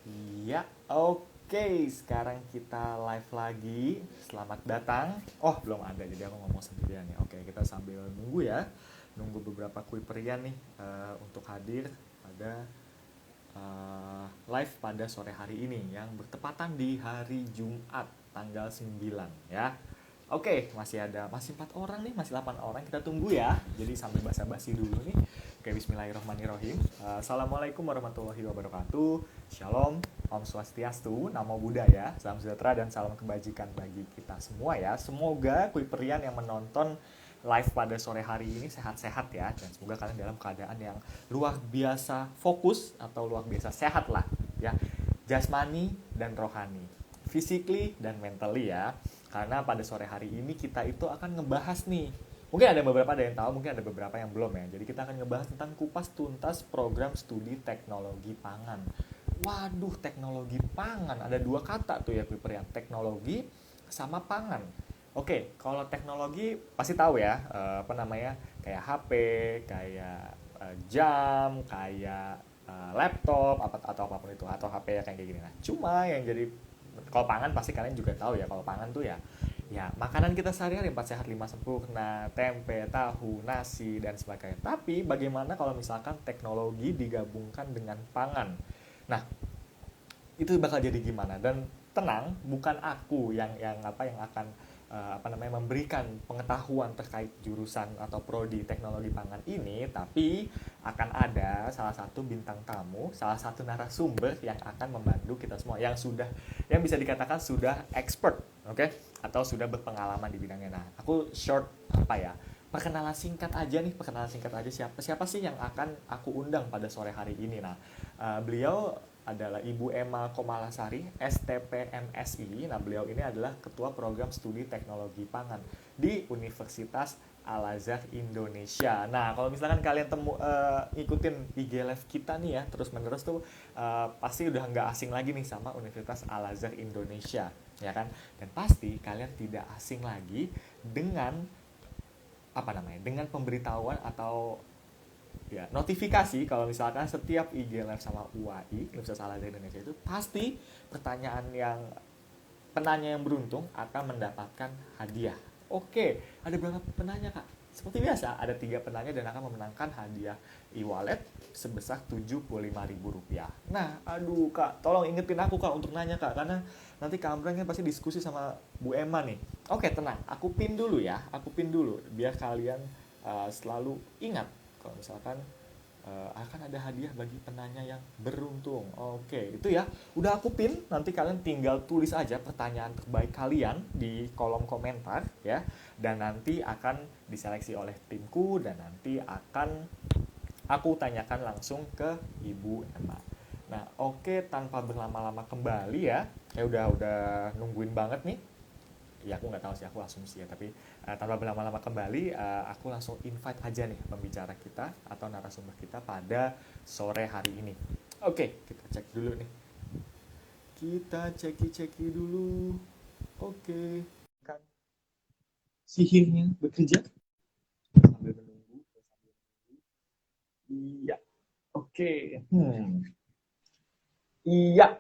Iya, oke. Sekarang kita live lagi. Selamat datang. Oh, belum ada, jadi aku ngomong sendirian nih. Oke, kita sambil nunggu ya. Nunggu beberapa kuiperian nih untuk hadir pada live pada sore hari ini yang bertepatan di hari Jumat tanggal 9 ya. Oke, masih 4 orang nih, masih 8 orang. Kita tunggu ya. Jadi sambil basa-basi dulu nih. Oke, bismillahirrahmanirrahim. Assalamualaikum warahmatullahi wabarakatuh. Shalom, Om Swastiastu, Namo Buddhaya, salam sejahtera dan salam kebajikan bagi kita semua ya. Semoga kuiperian yang menonton live pada sore hari ini sehat-sehat ya, dan semoga kalian dalam keadaan yang luar biasa fokus atau luar biasa sehat lah ya, jasmani dan rohani, physically dan mentally ya. Karena pada sore hari ini kita itu akan ngebahas nih, mungkin ada yang tahu, mungkin ada beberapa yang belum ya. Jadi kita akan ngebahas tentang kupas tuntas program studi teknologi pangan. Waduh, teknologi pangan, ada dua kata tuh ya Piper ya, teknologi sama pangan. Oke, kalau teknologi pasti tahu ya, apa namanya, kayak HP, kayak jam, kayak laptop, atau apapun itu, atau HP ya kayak gini. Nah, cuma yang jadi, kalau pangan pasti kalian juga tahu ya, kalau pangan tuh ya makanan kita sehari-hari, 4 sehat 5 sempurna, tempe, tahu, nasi dan sebagainya. Tapi bagaimana kalau misalkan teknologi digabungkan dengan pangan? Nah, itu bakal jadi gimana? Dan tenang, bukan aku yang akan apa namanya, memberikan pengetahuan terkait jurusan atau prodi teknologi pangan ini, tapi akan ada salah satu bintang tamu, salah satu narasumber yang akan membantu kita semua, yang bisa dikatakan sudah expert, oke, atau sudah berpengalaman di bidangnya. Nah, aku short apa ya, perkenalan singkat aja, siapa siapa sih yang akan aku undang pada sore hari ini. Nah, beliau adalah Ibu Emma Komalasari, STPMSI. Nah, beliau ini adalah Ketua Program Studi Teknologi Pangan di Universitas Al-Azhar Indonesia. Nah, kalau misalkan kalian ngikutin IG Live kita nih ya, terus-menerus tuh pasti udah nggak asing lagi nih sama Universitas Al-Azhar Indonesia, ya kan? Dan pasti kalian tidak asing lagi dengan apa namanya, dengan pemberitahuan atau ya notifikasi kalau misalkan setiap IG live sama UAI, Universitas Al Azhar Indonesia, itu pasti pertanyaan yang penanya yang beruntung akan mendapatkan hadiah. Oke, ada berapa penanya kak? Seperti biasa, ada 3 penanya dan akan memenangkan hadiah e-wallet sebesar Rp75.000. Nah, aduh kak, tolong ingetin aku kak untuk nanya kak, karena nanti Kambreng kan pasti diskusi sama Bu Emma nih. Oke, tenang, aku pin dulu ya, aku pin dulu biar kalian selalu ingat kalau misalkan akan ada hadiah bagi penanya yang beruntung. Oke, itu ya. Udah aku pin, nanti kalian tinggal tulis aja pertanyaan terbaik kalian di kolom komentar ya. Dan nanti akan diseleksi oleh timku dan nanti akan aku tanyakan langsung ke Ibu Emma. Nah, oke, tanpa berlama-lama kembali ya. Ya udah nungguin banget nih, ya aku nggak tahu sih, aku asumsi ya, tapi tanpa berlama-lama kembali, aku langsung invite aja nih pembicara kita atau narasumber kita pada sore hari ini. Oke, kita cek dulu nih, kita ceki-ceki dulu. Oke, kan sihirnya bekerja sambil menunggu. Iya, oke. Iya,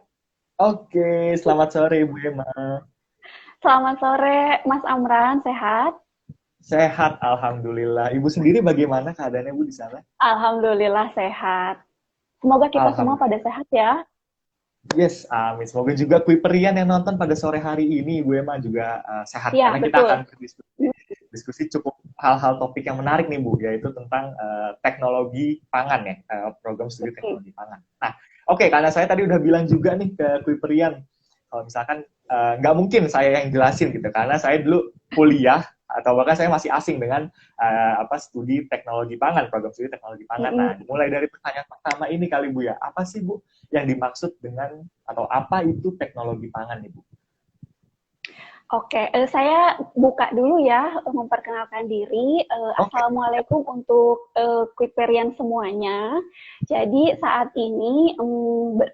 oke. Selamat sore Ibu Emma. Selamat sore, Mas Amran. Sehat? Sehat, alhamdulillah. Ibu sendiri bagaimana keadaannya Bu di sana? Alhamdulillah sehat. Semoga kita semua Alhamdulillah. pada sehat ya. Yes, amin. Semoga juga kuiperian yang nonton pada sore hari ini, Bu Emma juga sehat. Ya, Karena kita betul. akan berdiskusi cukup hal-hal topik yang menarik nih, Bu, yaitu tentang teknologi pangan ya, program studi Betul. teknologi pangan. Nah, oke, karena saya tadi udah bilang juga nih ke kuiperian, kalau misalkan nggak mungkin saya yang jelasin gitu, karena saya dulu kuliah atau bahkan saya masih asing dengan apa studi teknologi pangan, program studi teknologi pangan. Nah, Mm-mm. mulai dari pertanyaan pertama ini kali Bu ya, apa sih Bu yang dimaksud dengan atau apa itu teknologi pangan nih Bu? Oke, saya buka dulu ya, memperkenalkan diri. Oke, Assalamualaikum untuk Kuiperian semuanya. Jadi saat ini,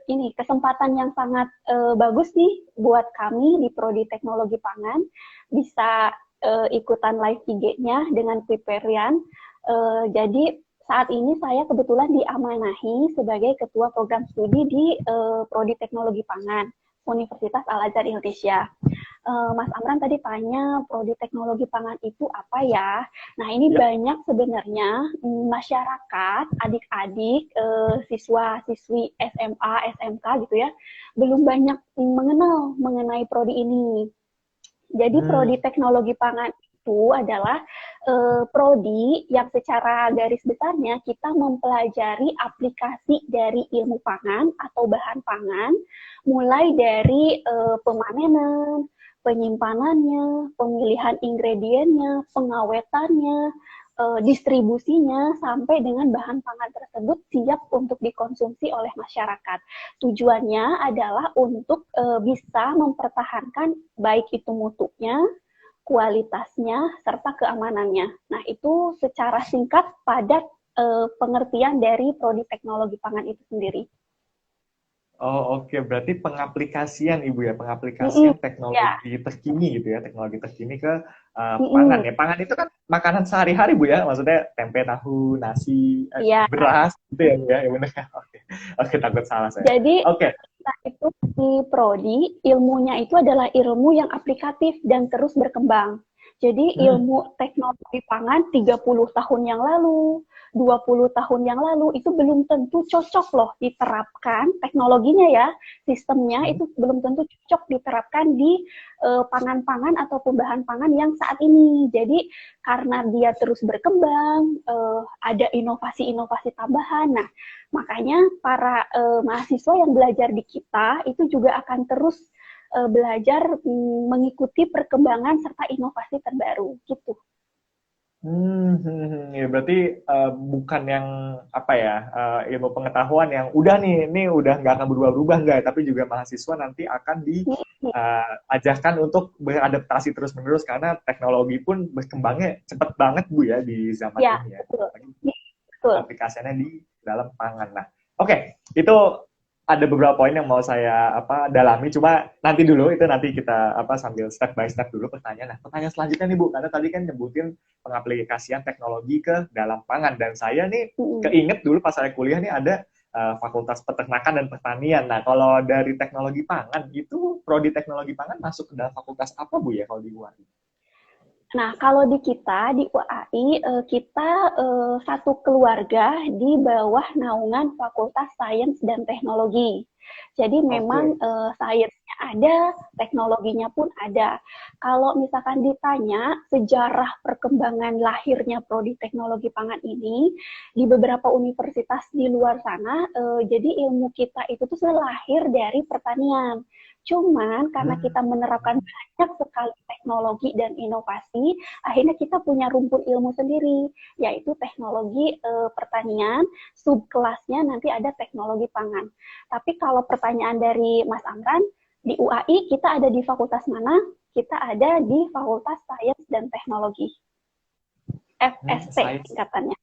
ini kesempatan yang sangat bagus nih buat kami di Prodi Teknologi Pangan bisa ikutan live IG-nya dengan Kuiperian. Jadi Saat ini saya kebetulan diamanahi sebagai ketua program studi di Prodi Teknologi Pangan Universitas Al-Azhar Indonesia. Mas Amran tadi tanya prodi teknologi pangan itu apa ya? Nah ini Ya. banyak sebenarnya masyarakat, adik-adik, siswa-siswi SMA, SMK gitu ya, belum banyak mengenal mengenai prodi ini. Jadi Hmm. prodi teknologi pangan itu adalah prodi yang secara garis besarnya kita mempelajari aplikasi dari ilmu pangan atau bahan pangan, mulai dari pemanenan, penyimpanannya, pemilihan ingredientnya, pengawetannya, distribusinya, sampai dengan bahan pangan tersebut siap untuk dikonsumsi oleh masyarakat. Tujuannya adalah untuk bisa mempertahankan baik itu mutunya, kualitasnya, serta keamanannya. Nah, itu secara singkat padat pengertian dari prodi teknologi pangan itu sendiri. Oh oke, berarti pengaplikasian Ibu ya, Mm-mm. pengaplikasian Ya, teknologi terkini gitu ya, teknologi terkini ke pangan mm-mm. ya. Pangan itu kan makanan sehari-hari Bu ya, maksudnya tempe, tahu, nasi, Ya. beras gitu ya Bu ya, ya benar ya. Oke, oke takut salah saya. Jadi Oke. kita itu di prodi ilmunya itu adalah ilmu yang aplikatif dan terus berkembang. Jadi Hmm. ilmu teknologi pangan 30 tahun yang lalu, 20 tahun yang lalu itu belum tentu cocok loh diterapkan teknologinya ya, sistemnya Hmm. itu belum tentu cocok diterapkan di pangan-pangan atau bahan pangan yang saat ini. Jadi karena dia terus berkembang, ada inovasi-inovasi tambahan. Nah, makanya para mahasiswa yang belajar di kita itu juga akan terus belajar mengikuti perkembangan serta inovasi terbaru gitu. Ya berarti bukan yang apa ya, ilmu pengetahuan yang udah nih, ini udah nggak akan berubah-ubah nggak, tapi juga mahasiswa nanti akan diajarkan untuk beradaptasi terus-menerus karena teknologi pun berkembangnya cepat banget Bu ya di zaman Ya, ini ya, betul. apalagi Betul. aplikasinya di dalam pangan. Nah, oke, itu ada beberapa poin yang mau saya dalami. Cuma nanti dulu itu nanti kita sambil step by step dulu pertanyaan. Nah, pertanyaan selanjutnya nih Bu, karena tadi kan nyebutin pengaplikasian teknologi ke dalam pangan dan saya nih keinget dulu pas saya kuliah nih ada Fakultas Peternakan dan Pertanian. Nah, kalau dari teknologi pangan itu prodi teknologi pangan masuk ke dalam fakultas apa Bu ya kalau di UAI? Nah, kalau di kita, di UAI, kita satu keluarga di bawah naungan Fakultas Sains dan Teknologi. Jadi memang Oke. sainsnya ada, teknologinya pun ada. Kalau misalkan ditanya sejarah perkembangan lahirnya prodi teknologi pangan ini, di beberapa universitas di luar sana, jadi ilmu kita itu tuh lahir dari pertanian. Cuman karena kita menerapkan banyak sekali teknologi dan inovasi, akhirnya kita punya rumpun ilmu sendiri, yaitu teknologi pertanian, subkelasnya nanti ada teknologi pangan. Tapi kalau pertanyaan dari Mas Amran, di UAI kita ada di fakultas mana? Kita ada di Fakultas Sains dan Teknologi, FST Sains singkatannya.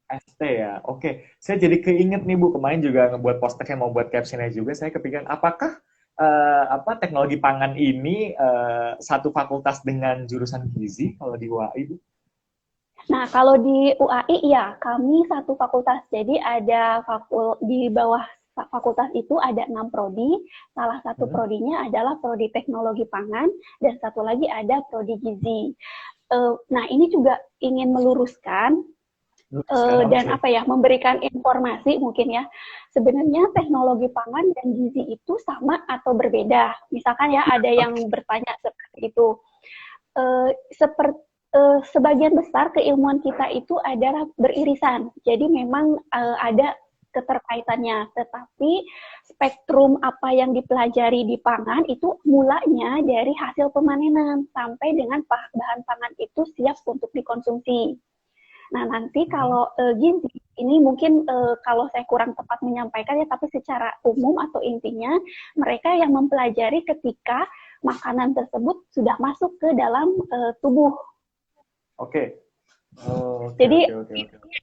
ST ya. Oke, saya jadi keinget nih Bu, kemarin juga ngebuat poster yang mau buat captionnya juga, saya kepikiran apakah teknologi pangan ini satu fakultas dengan jurusan gizi kalau di UAI Bu? Nah, kalau di UAI ya, kami satu fakultas. Jadi ada di bawah fakultas itu ada 6 prodi. Salah satu Hmm. prodinya adalah prodi teknologi pangan dan satu lagi ada prodi gizi. Nah, ini juga ingin meluruskan dan Oke. apa ya, memberikan informasi mungkin ya. Sebenarnya teknologi pangan dan gizi itu sama atau berbeda. Misalkan ya ada yang bertanya seperti itu. Seperti sebagian besar keilmuan kita itu adalah beririsan. Jadi memang ada keterkaitannya, tetapi spektrum apa yang dipelajari di pangan itu mulanya dari hasil pemanenan sampai dengan bahan pangan itu siap untuk dikonsumsi. Nah, nanti kalau gizi ini mungkin kalau saya kurang tepat menyampaikan ya, tapi secara umum atau intinya mereka yang mempelajari ketika makanan tersebut sudah masuk ke dalam tubuh. Oke. Oh, oke, Jadi oke, oke, oke.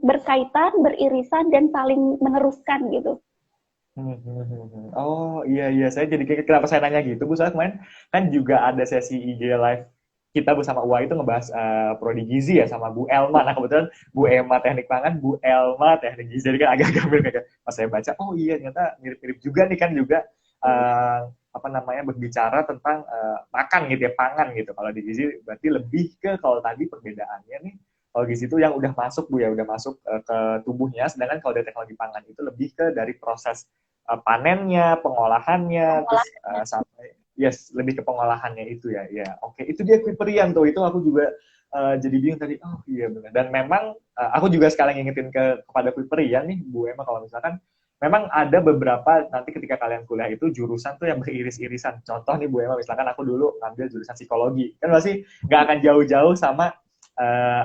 berkaitan, beririsan dan saling meneruskan gitu. Oh iya iya, saya jadi kenapa saya nanya gitu Bu, soalnya kemarin kan juga ada sesi IG live kita bersama UA itu ngebahas prodi gizi ya sama Bu Elma. Nah kebetulan Bu Emma teknik pangan, Bu Elma teknik gizi. Jadi kan agak-agak mirip kayak pas saya baca, oh iya ternyata mirip-mirip juga nih kan juga apa namanya berbicara tentang makan gitu ya, pangan gitu. Kalau di gizi berarti lebih ke kalau tadi perbedaannya nih kalau gizi itu yang udah masuk Bu ya, udah masuk ke tubuhnya, sedangkan kalau dari teknologi pangan itu lebih ke dari proses panennya, pengolahannya, terus sampai yes, lebih ke pengolahannya itu ya. Ya, oke. Itu dia Kuiperian tuh. Itu aku juga jadi bingung tadi. Oh iya benar. Dan memang aku juga sekalian ngingetin kepada Kuiperian nih, Bu Emma kalau misalkan memang ada beberapa nanti ketika kalian kuliah itu jurusan tuh yang beriris-irisan. Contoh nih Bu Emma, misalkan aku dulu ngambil jurusan psikologi, kan pasti nggak akan jauh-jauh sama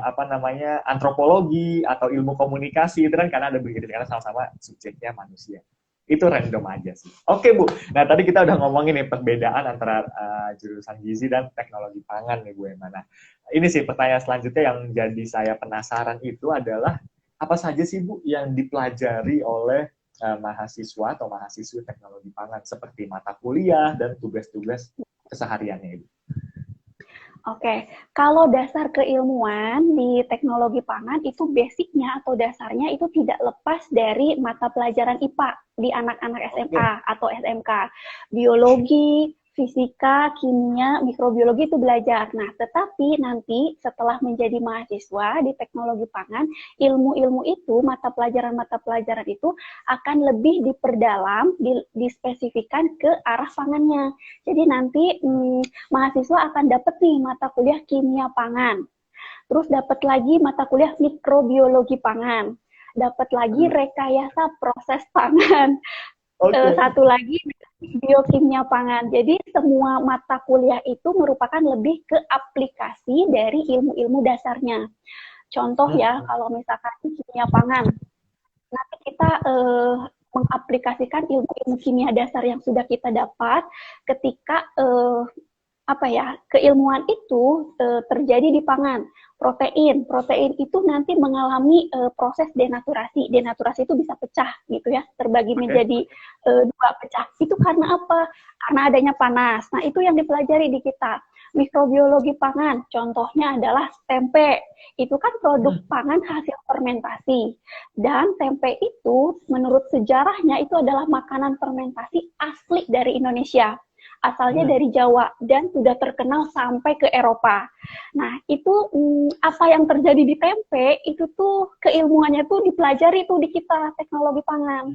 apa namanya antropologi atau ilmu komunikasi itu kan karena ada beriris karena sama-sama subjeknya manusia. Itu random aja sih. Oke Bu, nah tadi kita udah ngomongin nih perbedaan antara jurusan gizi dan teknologi pangan nih Bu Emma. Nah ini sih pertanyaan selanjutnya yang jadi saya penasaran itu adalah apa saja sih Bu yang dipelajari oleh mahasiswa atau mahasiswi teknologi pangan seperti mata kuliah dan tugas-tugas kesehariannya Ibu? Oke, kalau dasar keilmuan di teknologi pangan itu basicnya atau dasarnya itu tidak lepas dari mata pelajaran IPA di anak-anak SMA atau SMK. Biologi, fisika, kimia, mikrobiologi itu belajar. Nah, tetapi nanti setelah menjadi mahasiswa di teknologi pangan, ilmu-ilmu itu, mata pelajaran itu akan lebih diperdalam, dispesifikan ke arah pangannya. Jadi nanti mahasiswa akan dapat nih mata kuliah kimia pangan. Terus dapat lagi mata kuliah mikrobiologi pangan. Dapat lagi rekayasa proses pangan. Satu lagi biokimia pangan. Jadi semua mata kuliah itu merupakan lebih ke aplikasi dari ilmu-ilmu dasarnya. Contoh ya, kalau misalkan kimia pangan, nanti kita mengaplikasikan ilmu-ilmu kimia dasar yang sudah kita dapat ketika keilmuan itu terjadi di pangan. Protein itu nanti mengalami proses denaturasi. Denaturasi itu bisa pecah gitu ya, terbagi menjadi dua pecah. Itu karena apa? Karena adanya panas. Nah, itu yang dipelajari di kita. Mikrobiologi pangan, contohnya adalah tempe. Itu kan produk pangan hasil fermentasi. Dan tempe itu menurut sejarahnya itu adalah makanan fermentasi asli dari Indonesia. Asalnya dari Jawa dan sudah terkenal sampai ke Eropa. Nah, itu apa yang terjadi di tempe itu tuh keilmuannya tuh dipelajari tuh di kita teknologi pangan.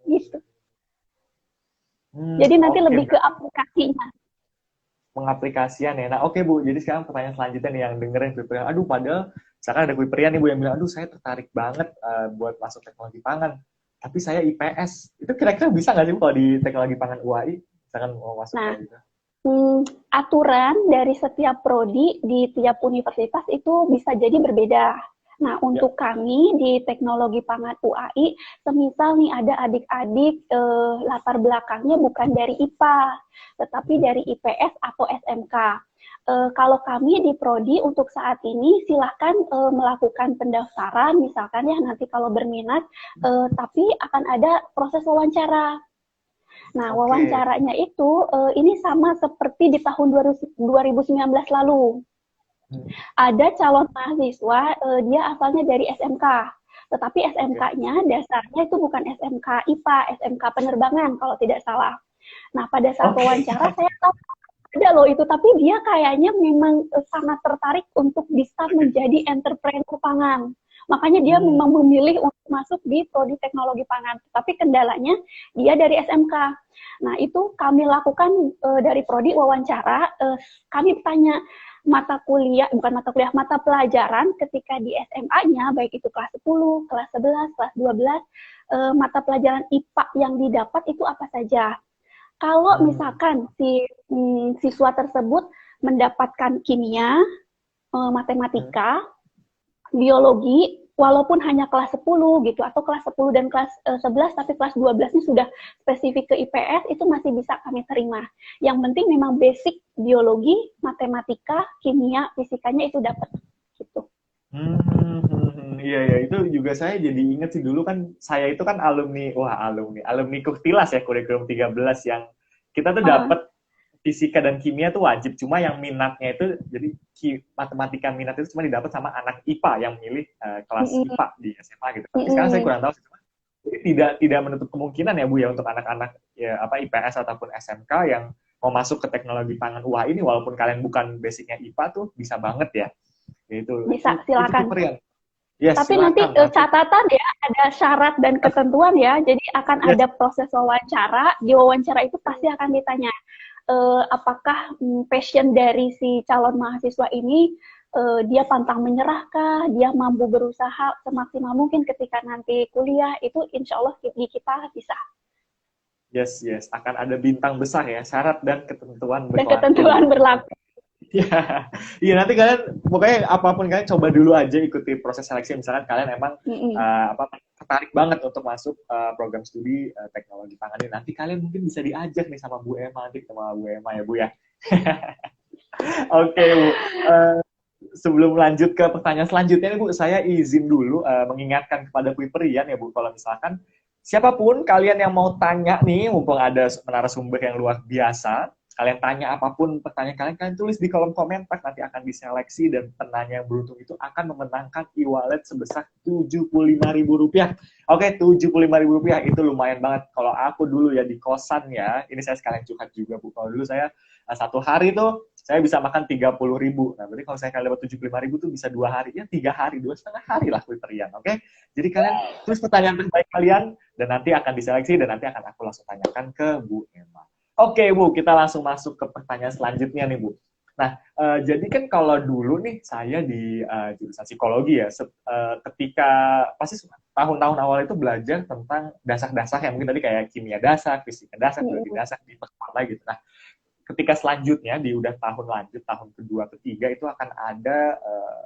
Gitu. Jadi nanti lebih ke aplikasinya. Pengaplikasian ya. Nah, oke Bu. Jadi sekarang pertanyaan selanjutnya nih yang dengerin Kuiperian. Aduh, padahal misalkan ada Kuiperian nih Bu yang bilang, aduh saya tertarik banget buat masuk teknologi pangan. Tapi saya IPS. Itu kira-kira bisa nggak sih Bu kalau di teknologi pangan UAI? Misalkan mau masuk gitu. Aturan dari setiap prodi di tiap universitas itu bisa jadi berbeda. Nah, untuk kami di teknologi pangan UAI, semisal nih ada adik-adik latar belakangnya bukan dari IPA, tetapi dari IPS atau SMK. Kalau kami di prodi untuk saat ini silahkan melakukan pendaftaran, misalkan ya nanti kalau berminat, tapi akan ada proses wawancara. Nah, wawancaranya itu ini sama seperti di tahun 2019 lalu. Ada calon mahasiswa, dia asalnya dari SMK. Tetapi SMK-nya dasarnya itu bukan SMK IPA, SMK penerbangan kalau tidak salah. Nah, pada saat wawancara saya tahu ada loh itu, tapi dia kayaknya memang sangat tertarik untuk bisa menjadi entrepreneur pangan. Makanya dia memang memilih untuk masuk di prodi teknologi pangan. Tapi kendalanya dia dari SMK. Nah, itu kami lakukan dari prodi wawancara. Kami tanya mata pelajaran ketika di SMA-nya, baik itu kelas 10, kelas 11, kelas 12, mata pelajaran IPA yang didapat itu apa saja. Kalau misalkan si siswa tersebut mendapatkan kimia, matematika, biologi, walaupun hanya kelas 10 gitu, atau kelas 10 dan kelas 11, tapi kelas 12-nya sudah spesifik ke IPS, itu masih bisa kami terima. Yang penting memang basic biologi, matematika, kimia, fisikanya itu dapat. Gitu. Iya, itu juga saya jadi inget sih dulu kan, saya itu kan alumni Kuhtilas ya, kurikulum 13 yang kita tuh dapat fisika dan kimia itu wajib, cuma yang minatnya itu jadi matematika minat itu cuma didapat sama anak IPA yang milih kelas Mm-mm. IPA di SMA gitu. Tapi sekarang saya Mm-mm. kurang tahu sih, cuma tidak menutup kemungkinan ya Bu ya untuk anak-anak ya apa IPS ataupun SMK yang mau masuk ke teknologi pangan UH ini, walaupun kalian bukan basicnya IPA tuh bisa banget ya. Itu Bisa, itu silakan. Viper yang yes, Tapi nanti silakan nanti. catatan ya, ada syarat dan ketentuan ya. Jadi akan Yes, ada proses wawancara. Di wawancara itu pasti akan ditanya apakah passion dari si calon mahasiswa ini dia pantang menyerahkah, dia mampu berusaha semaksimal mungkin ketika nanti kuliah, itu insya Allah di kita bisa. yes, yes. Akan ada bintang besar ya, syarat dan ketentuan Dan berlaku ketentuan gitu. berlaku. Iya, iya nanti kalian pokoknya apapun kalian coba dulu aja ikuti proses seleksi. Misalkan kalian emang tertarik banget untuk masuk program studi teknologi pangan ini, nanti kalian mungkin bisa diajak nih sama Bu Emma, nanti sama Bu Emma ya Bu ya. Oke Bu, sebelum lanjut ke pertanyaan selanjutnya nih Bu, saya izin dulu mengingatkan kepada Kuiperian ya Bu, kalau misalkan siapapun kalian yang mau tanya nih, mumpung ada narasumber yang luar biasa, kalian tanya apapun pertanyaan kalian, kalian tulis di kolom komentar, nanti akan diseleksi dan penanya yang beruntung itu akan memenangkan e-wallet sebesar Rp75.000. Oke, Rp75.000 itu lumayan banget. Kalau aku dulu ya di kosan ya, ini saya sekalian curhat juga Bu, kalau dulu saya satu hari tuh saya bisa makan 30.000. Nah, berarti kalau saya kali dapat 75.000 tuh bisa 2 hari, ya 3 hari, 2,5 hari lah Kuiperian. Oke, jadi kalian tulis pertanyaan terbaik kalian dan nanti akan diseleksi dan nanti akan aku langsung tanyakan ke Bu Emma. Oke Bu, kita langsung masuk ke pertanyaan selanjutnya nih Bu. Nah, jadi kan kalau dulu nih saya di jurusan psikologi ya, ketika pasti tahun-tahun awal itu belajar tentang dasar-dasar yang mungkin tadi kayak kimia dasar, fisika dasar, biologi dasar di pertama gitu. Nah, ketika selanjutnya di udah tahun lanjut tahun kedua ketiga itu akan ada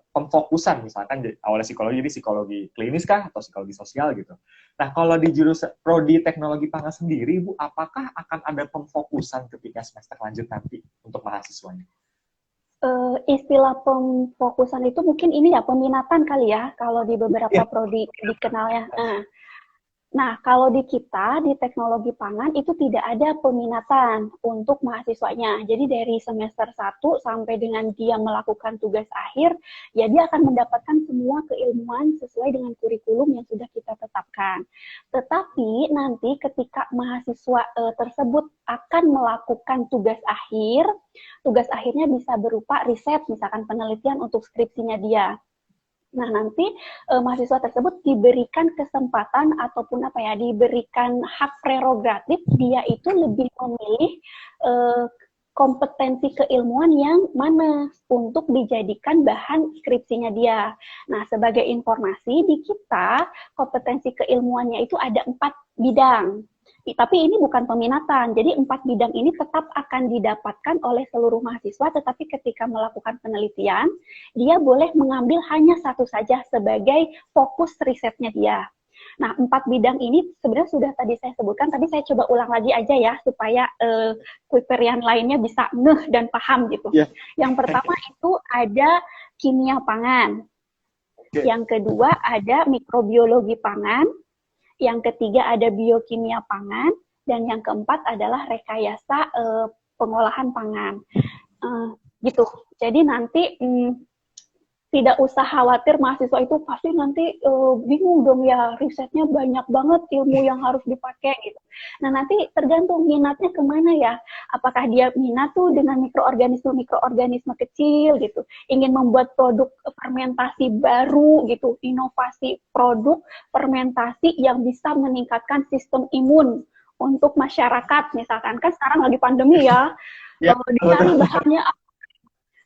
pemfokusan misalkan awalnya psikologi jadi psikologi klinis kah atau psikologi sosial gitu. Nah kalau di jurusan prodi teknologi pangan sendiri Bu, apakah akan ada pemfokusan ketika semester lanjut nanti untuk mahasiswanya? Istilah pemfokusan itu mungkin ini ya peminatan kali ya kalau di beberapa prodi dikenalnya. Nah, kalau di kita, di teknologi pangan, itu tidak ada peminatan untuk mahasiswanya. Jadi dari semester 1 sampai dengan dia melakukan tugas akhir, ya dia akan mendapatkan semua keilmuan sesuai dengan kurikulum yang sudah kita tetapkan. Tetapi nanti ketika mahasiswa tersebut akan melakukan tugas akhirnya bisa berupa riset, misalkan penelitian untuk skripsinya dia. Nah, nanti mahasiswa tersebut diberikan kesempatan ataupun diberikan hak prerogatif dia itu lebih memilih kompetensi keilmuan yang mana untuk dijadikan bahan skripsinya dia. Nah, sebagai informasi di kita kompetensi keilmuannya itu ada 4 bidang. Tapi ini bukan peminatan, jadi 4 bidang ini tetap akan didapatkan oleh seluruh mahasiswa, tetapi ketika melakukan penelitian, dia boleh mengambil hanya satu saja sebagai fokus risetnya dia. Nah, 4 bidang ini sebenarnya sudah tadi saya sebutkan, tapi saya coba ulang lagi aja ya, supaya Kuiperian lainnya bisa ngeh dan paham gitu. Yeah. Yang pertama itu ada kimia pangan, yang kedua ada mikrobiologi pangan, yang ketiga ada biokimia pangan, dan yang keempat adalah rekayasa pengolahan pangan. Gitu. Jadi nanti tidak usah khawatir mahasiswa itu pasti nanti bingung dong ya, risetnya banyak banget ilmu yang harus dipakai gitu. Nah nanti tergantung minatnya kemana ya. Apakah dia minat tuh dengan mikroorganisme kecil gitu, ingin membuat produk fermentasi baru gitu, inovasi produk fermentasi yang bisa meningkatkan sistem imun untuk masyarakat misalkan, kan sekarang lagi pandemi ya, dicari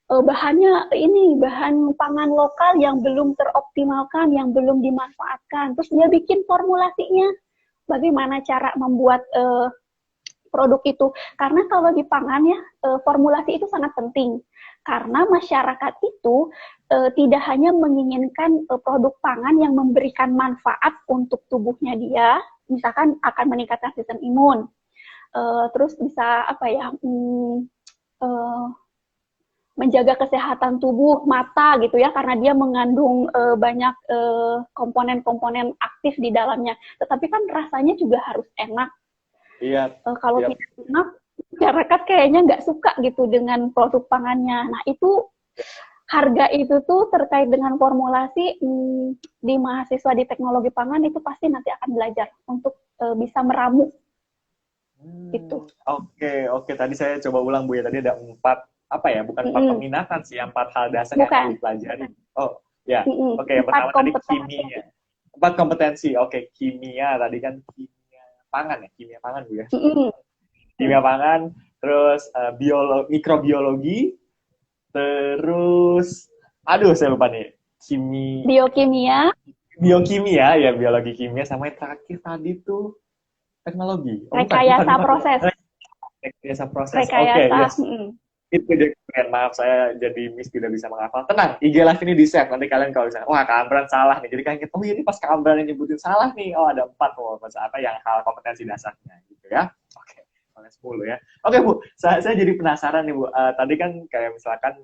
bahannya ini bahan pangan lokal yang belum teroptimalkan, yang belum dimanfaatkan. Terus dia bikin formulasinya, bagaimana cara membuat produk itu. Karena kalau di pangan ya, formulasi itu sangat penting. Karena masyarakat itu tidak hanya menginginkan produk pangan yang memberikan manfaat untuk tubuhnya dia, misalkan akan meningkatkan sistem imun. Terus bisa menjaga kesehatan tubuh mata gitu ya, karena dia mengandung banyak komponen-komponen aktif di dalamnya. Tetapi kan rasanya juga harus enak. Iya. Kalau tidak enak, masyarakat kayaknya nggak suka gitu dengan produk pangannya. Nah, itu harga itu tuh terkait dengan formulasi di mahasiswa di teknologi pangan itu pasti nanti akan belajar untuk bisa meramu gitu. Oke. Tadi saya coba ulang Bu ya. Tadi ada empat apa ya? Bukan empat Mm-mm. peminatan sih, empat hal dasar yang harus Bukan. dipelajari. Oh ya, Mm-mm. oke. Yang Empat pertama tadi kompetensi. kimia. Empat kompetensi. Oke, kimia tadi kan kimia pangan ya, kimia pangan Bu ya. Mm-mm. Kimia pangan, terus mikrobiologi, terus aduh saya lupa nih. Biokimia, Biokimia ya, biologi kimia, sama yang terakhir tadi tuh teknologi. Oh rekayasa bukan. proses, Rekayasa proses. Oke, rekayasa. yes. Itu dia keren. Maaf saya jadi miss tidak bisa menghafal. Tenang, IG Live ini di save. Nanti kalian kalau misalnya, wah Kak Amran salah nih. Jadi kalian, oh ini pas Kak Amran yang nyebutin salah nih. Oh ada 4 oh, apa yang hal kompetensi dasarnya gitu ya. Oke, oleh 10 ya. Oke Bu, saya jadi penasaran nih Bu. Tadi kan kayak misalkan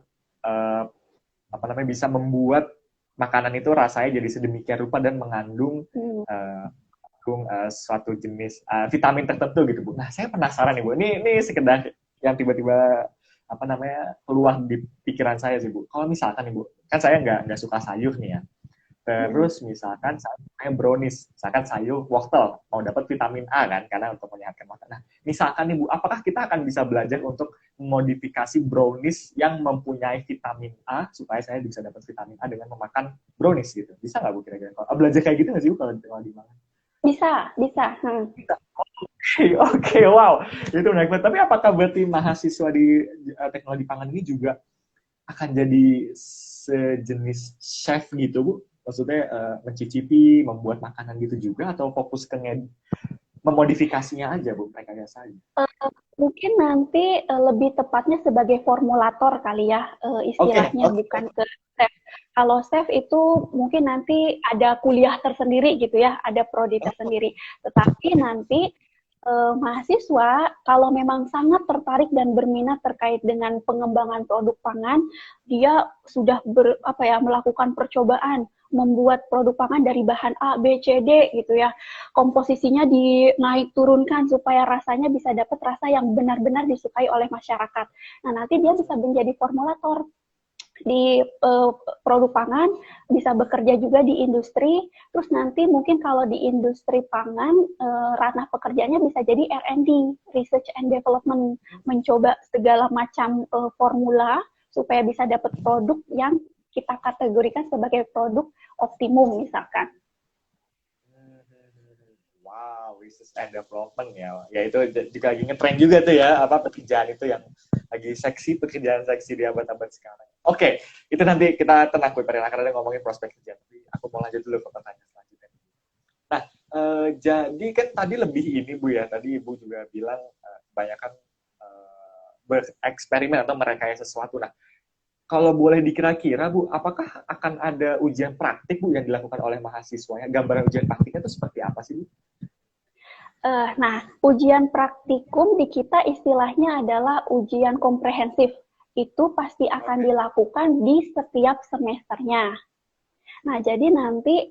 apa namanya bisa membuat makanan itu rasanya jadi sedemikian rupa dan mengandung suatu jenis vitamin tertentu gitu Bu. Nah saya penasaran nih Bu. Ini sekedar yang tiba-tiba apa namanya keluar di pikiran saya sih Bu. Kalau misalkan nih Bu, kan saya nggak suka sayur nih ya. Terus misalkan saya brownies, misalkan sayur wortel, mau dapat vitamin A kan, karena untuk menyehatkan mata. Nah, misalkan nih Bu, apakah kita akan bisa belajar untuk memodifikasi brownies yang mempunyai vitamin A supaya saya bisa dapat vitamin A dengan memakan brownies gitu? Bisa nggak Bu kira-kira? Belajar kayak gitu nggak sih Bu kalau di mana? bisa. Oke, wow, itu menarik banget. Tapi apakah berarti mahasiswa di teknologi pangan ini juga akan jadi sejenis chef gitu Bu? Maksudnya mencicipi, membuat makanan gitu juga, atau fokus ke memodifikasinya aja Bu, mereka saja? Mungkin nanti lebih tepatnya sebagai formulator kali ya istilahnya, bukan ke chef. Kalau chef itu mungkin nanti ada kuliah tersendiri gitu ya, ada prodi tersendiri. Tetapi nanti mahasiswa kalau memang sangat tertarik dan berminat terkait dengan pengembangan produk pangan, dia sudah melakukan percobaan membuat produk pangan dari bahan A, B, C, D gitu ya. Komposisinya dinaik turunkan supaya rasanya bisa dapat rasa yang benar-benar disukai oleh masyarakat. Nah, nanti dia bisa menjadi formulator di produk pangan, bisa bekerja juga di industri, terus nanti mungkin kalau di industri pangan, ranah pekerjaannya bisa jadi R&D, Research and Development, mencoba segala macam formula supaya bisa dapat produk yang kita kategorikan sebagai produk optimum misalkan. Wow, research and development ya. Ya itu juga lagi ngetrend juga tuh ya, apa pekerjaan itu yang lagi seksi, pekerjaan seksi di abad-abad sekarang. Oke, itu nanti kita tenang Bu, karena ngomongin prospek kerja. Tapi aku mau lanjut dulu ke pertanyaan selanjutnya. Nah, jadi kan tadi lebih ini Bu ya, tadi Ibu juga bilang kebanyakan bereksperimen atau merekayasa sesuatu. Nah, kalau boleh dikira-kira Bu, apakah akan ada ujian praktik Bu yang dilakukan oleh mahasiswanya? Gambaran ujian praktiknya itu seperti apa sih Bu? Nah, ujian praktikum di kita istilahnya adalah ujian komprehensif. Itu pasti akan dilakukan di setiap semesternya. Nah, jadi nanti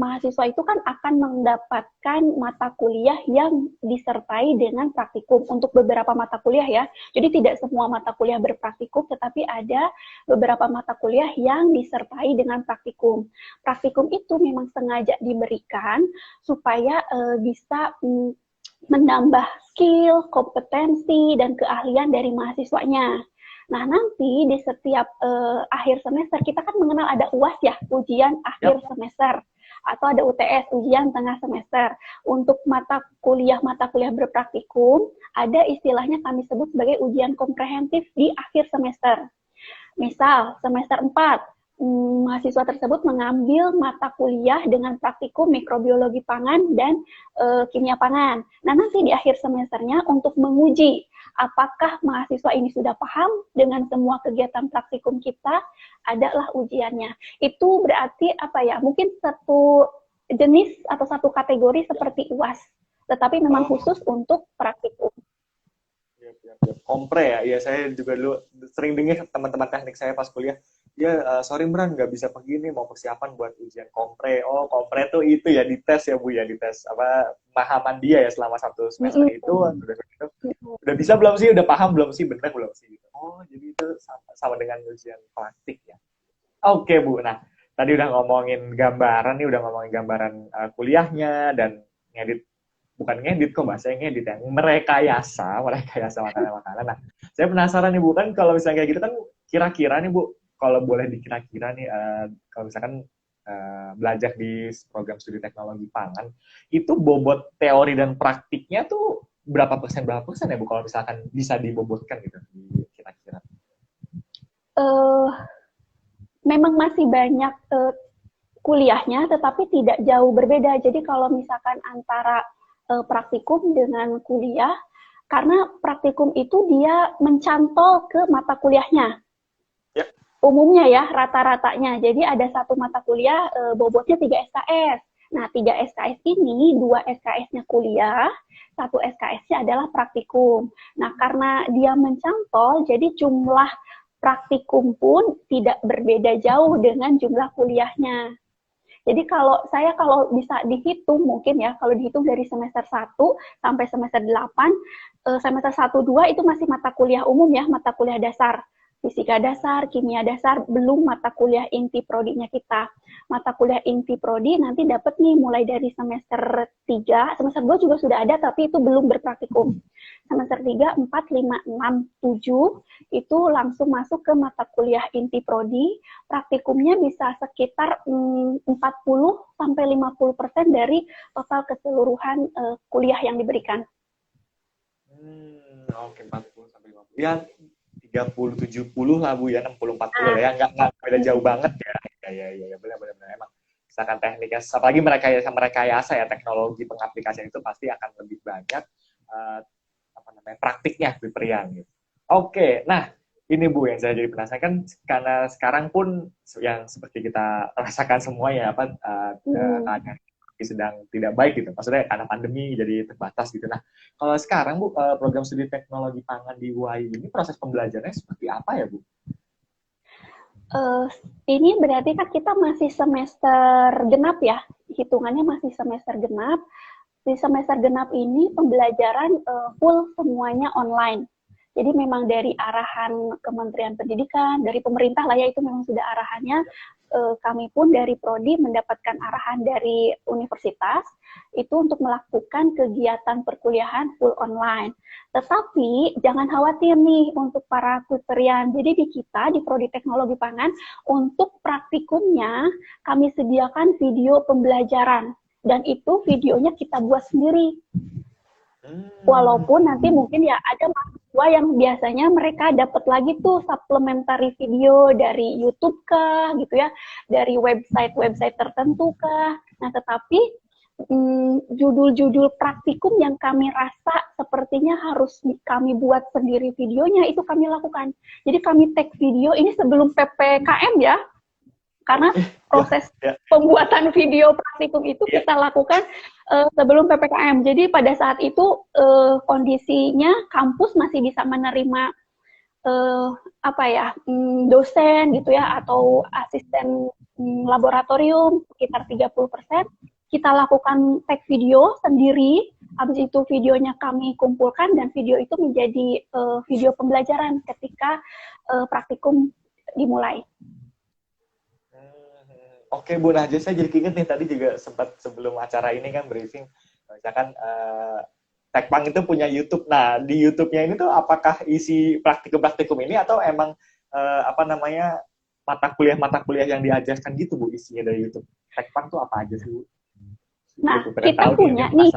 mahasiswa itu kan akan mendapatkan mata kuliah yang disertai dengan praktikum untuk beberapa mata kuliah ya. Jadi tidak semua mata kuliah berpraktikum, tetapi ada beberapa mata kuliah yang disertai dengan praktikum. Praktikum itu memang sengaja diberikan supaya bisa menambah skill, kompetensi, dan keahlian dari mahasiswanya. Nah, nanti di setiap akhir semester kita kan mengenal ada UAS ya, ujian akhir semester, atau ada UTS, ujian tengah semester. Untuk mata kuliah berpraktikum, ada istilahnya kami sebut sebagai ujian komprehensif di akhir semester. Misal, semester 4, mahasiswa tersebut mengambil mata kuliah dengan praktikum mikrobiologi pangan dan kimia pangan. Nah, nanti di akhir semesternya untuk menguji apakah mahasiswa ini sudah paham dengan semua kegiatan praktikum kita, adalah ujiannya. Itu berarti apa ya? Mungkin satu jenis atau satu kategori seperti UAS, tetapi memang khusus untuk praktikum. Kompre ya, iya saya juga dulu sering dengar teman-teman teknik saya pas kuliah, sorry Bran, nggak bisa pergi nih, mau persiapan buat ujian kompre. Oh, kompre tuh itu ya dites ya Bu ya, dites apa pemahaman dia ya selama 1 semester itu. Mm-mm. Udah bisa belum sih, udah paham belum sih, bener belum sih gitu. Oh, jadi itu sama dengan ujian praktik ya. Oke Bu, nah tadi udah ngomongin gambaran nih, udah ngomongin gambaran kuliahnya dan ngedit, bukan ngedit kok bahasanya ngedit ya, merekayasa makanan-makanan. Nah, saya penasaran nih Bu, kan kalau misalnya kayak gitu kan kira-kira nih Bu, kalau boleh dikira-kira nih, kalau misalkan belajar di program studi teknologi pangan, itu bobot teori dan praktiknya tuh berapa persen ya Bu, kalau misalkan bisa dibobotkan gitu, kira-kira? Eh, Memang masih banyak kuliahnya, tetapi tidak jauh berbeda. Jadi kalau misalkan antara praktikum dengan kuliah, karena praktikum itu dia mencantol ke mata kuliahnya. Ya. Umumnya ya, rata-ratanya. Jadi ada satu mata kuliah bobotnya 3 SKS. Nah, 3 SKS ini, 2 SKS-nya kuliah, 1 SKS-nya adalah praktikum. Nah, karena dia mencantol, jadi jumlah praktikum pun tidak berbeda jauh dengan jumlah kuliahnya. Jadi kalau bisa dihitung mungkin ya, kalau dihitung dari semester 1 sampai semester 8, semester 1 2 itu masih mata kuliah umum ya, mata kuliah dasar. Fisika dasar, kimia dasar, belum mata kuliah inti prodinya kita. Mata kuliah inti prodi nanti dapat nih mulai dari semester 3, semester 2 juga sudah ada tapi itu belum berpraktikum. Semester 3, 4, 5, 6, 7 itu langsung masuk ke mata kuliah inti prodi. Praktikumnya bisa sekitar 40 sampai 50% dari total keseluruhan kuliah yang diberikan. Oke, 40 sampai 50. Ya, 30-70 lah Bu ya, 60-40 lah ya, nggak beda jauh banget ya. Ya, benar-benar emang. Misalkan tekniknya, apalagi merekayasa ya, teknologi pengaplikasian itu pasti akan lebih banyak apa namanya praktiknya di Perian gitu. Oke, nah ini Bu yang saya jadi penasaran kan, karena sekarang pun yang seperti kita rasakan semua ya, apa keadaan sedang tidak baik gitu. Maksudnya karena pandemi jadi terbatas gitu. Nah, kalau sekarang Bu, program studi teknologi pangan di UAI ini proses pembelajarannya seperti apa ya Bu? Ini berarti kan kita masih semester genap ya, hitungannya masih semester genap. Di semester genap ini pembelajaran full semuanya online. Jadi memang dari arahan Kementerian Pendidikan, dari pemerintah lah ya, itu memang sudah arahannya. Kami pun dari Prodi mendapatkan arahan dari universitas itu untuk melakukan kegiatan perkuliahan full online. Tetapi jangan khawatir nih untuk para tutorian. Jadi di kita di Prodi Teknologi Pangan untuk praktikumnya kami sediakan video pembelajaran dan itu videonya kita buat sendiri. Walaupun nanti mungkin ya ada mahasiswa yang biasanya mereka dapat lagi tuh supplementary video dari YouTube kah gitu ya, dari website-website tertentu kah. Nah, tetapi judul-judul praktikum yang kami rasa sepertinya harus kami buat sendiri videonya, itu kami lakukan. Jadi kami tag video ini sebelum PPKM ya, karena proses pembuatan video praktikum itu kita lakukan sebelum PPKM. Jadi pada saat itu kondisinya kampus masih bisa menerima dosen gitu ya, atau asisten laboratorium sekitar 30%. Kita lakukan tag video sendiri, habis itu videonya kami kumpulkan dan video itu menjadi video pembelajaran ketika praktikum dimulai. Oke Bu, nah saya jadi keinget nih tadi juga sempat sebelum acara ini kan briefing, misalkan Tekpang itu punya YouTube. Nah di YouTube-nya ini tuh apakah isi praktikum-praktikum ini atau emang mata kuliah yang diajarkan gitu Bu isinya dari YouTube? Tekpang tuh apa aja sih Bu? Nah kita punya nih.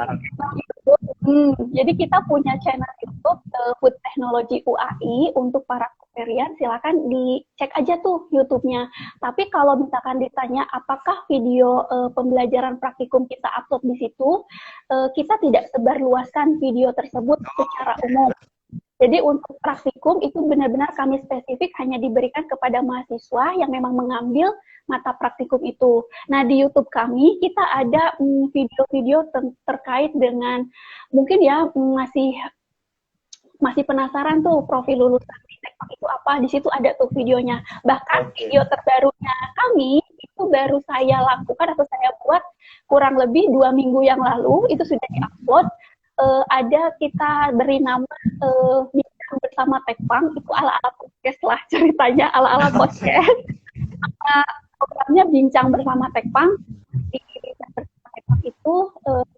Jadi kita punya channel YouTube Food Technology UAI untuk para Perian, silakan dicek aja tuh YouTube-nya. Tapi kalau misalkan ditanya apakah video pembelajaran praktikum kita upload di situ, kita tidak sebarluaskan video tersebut secara umum. Jadi untuk praktikum itu benar-benar kami spesifik hanya diberikan kepada mahasiswa yang memang mengambil mata praktikum itu. Nah di YouTube kami kita ada video-video terkait dengan mungkin ya masih penasaran tuh profil lulusan tekpak itu apa, di situ ada tuh videonya. Bahkan Oke. video terbarunya kami itu baru saya lakukan atau saya buat kurang lebih 2 minggu yang lalu, itu sudah diupload. Ada kita beri nama Bincang Bersama Tekpang, itu ala-ala podcast lah ceritanya, ala-ala podcast. Programnya Bincang Bersama Tekpang. Di Bincang Bersama Tekpang itu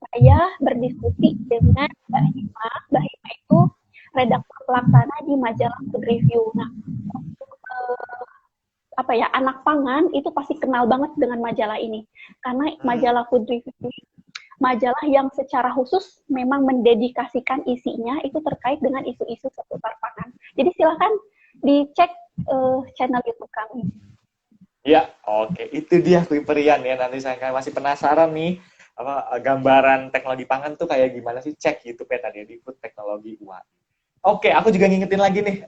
saya berdiskusi dengan Mbak Hima. Mbak Hima itu redaktur pelaksana di majalah Food Review. Nah, untuk anak pangan itu pasti kenal banget dengan majalah ini, karena majalah Food Review ini majalah yang secara khusus memang mendedikasikan isinya itu terkait dengan isu-isu seputar pangan. Jadi silakan dicek channel YouTube kami. Ya, oke. Itu dia Kuiperian ya. Nanti saya masih penasaran nih, gambaran teknologi pangan tuh kayak gimana sih? Cek YouTube ya tadi, di Food Teknologi UI. Oke, aku juga ngingetin lagi nih,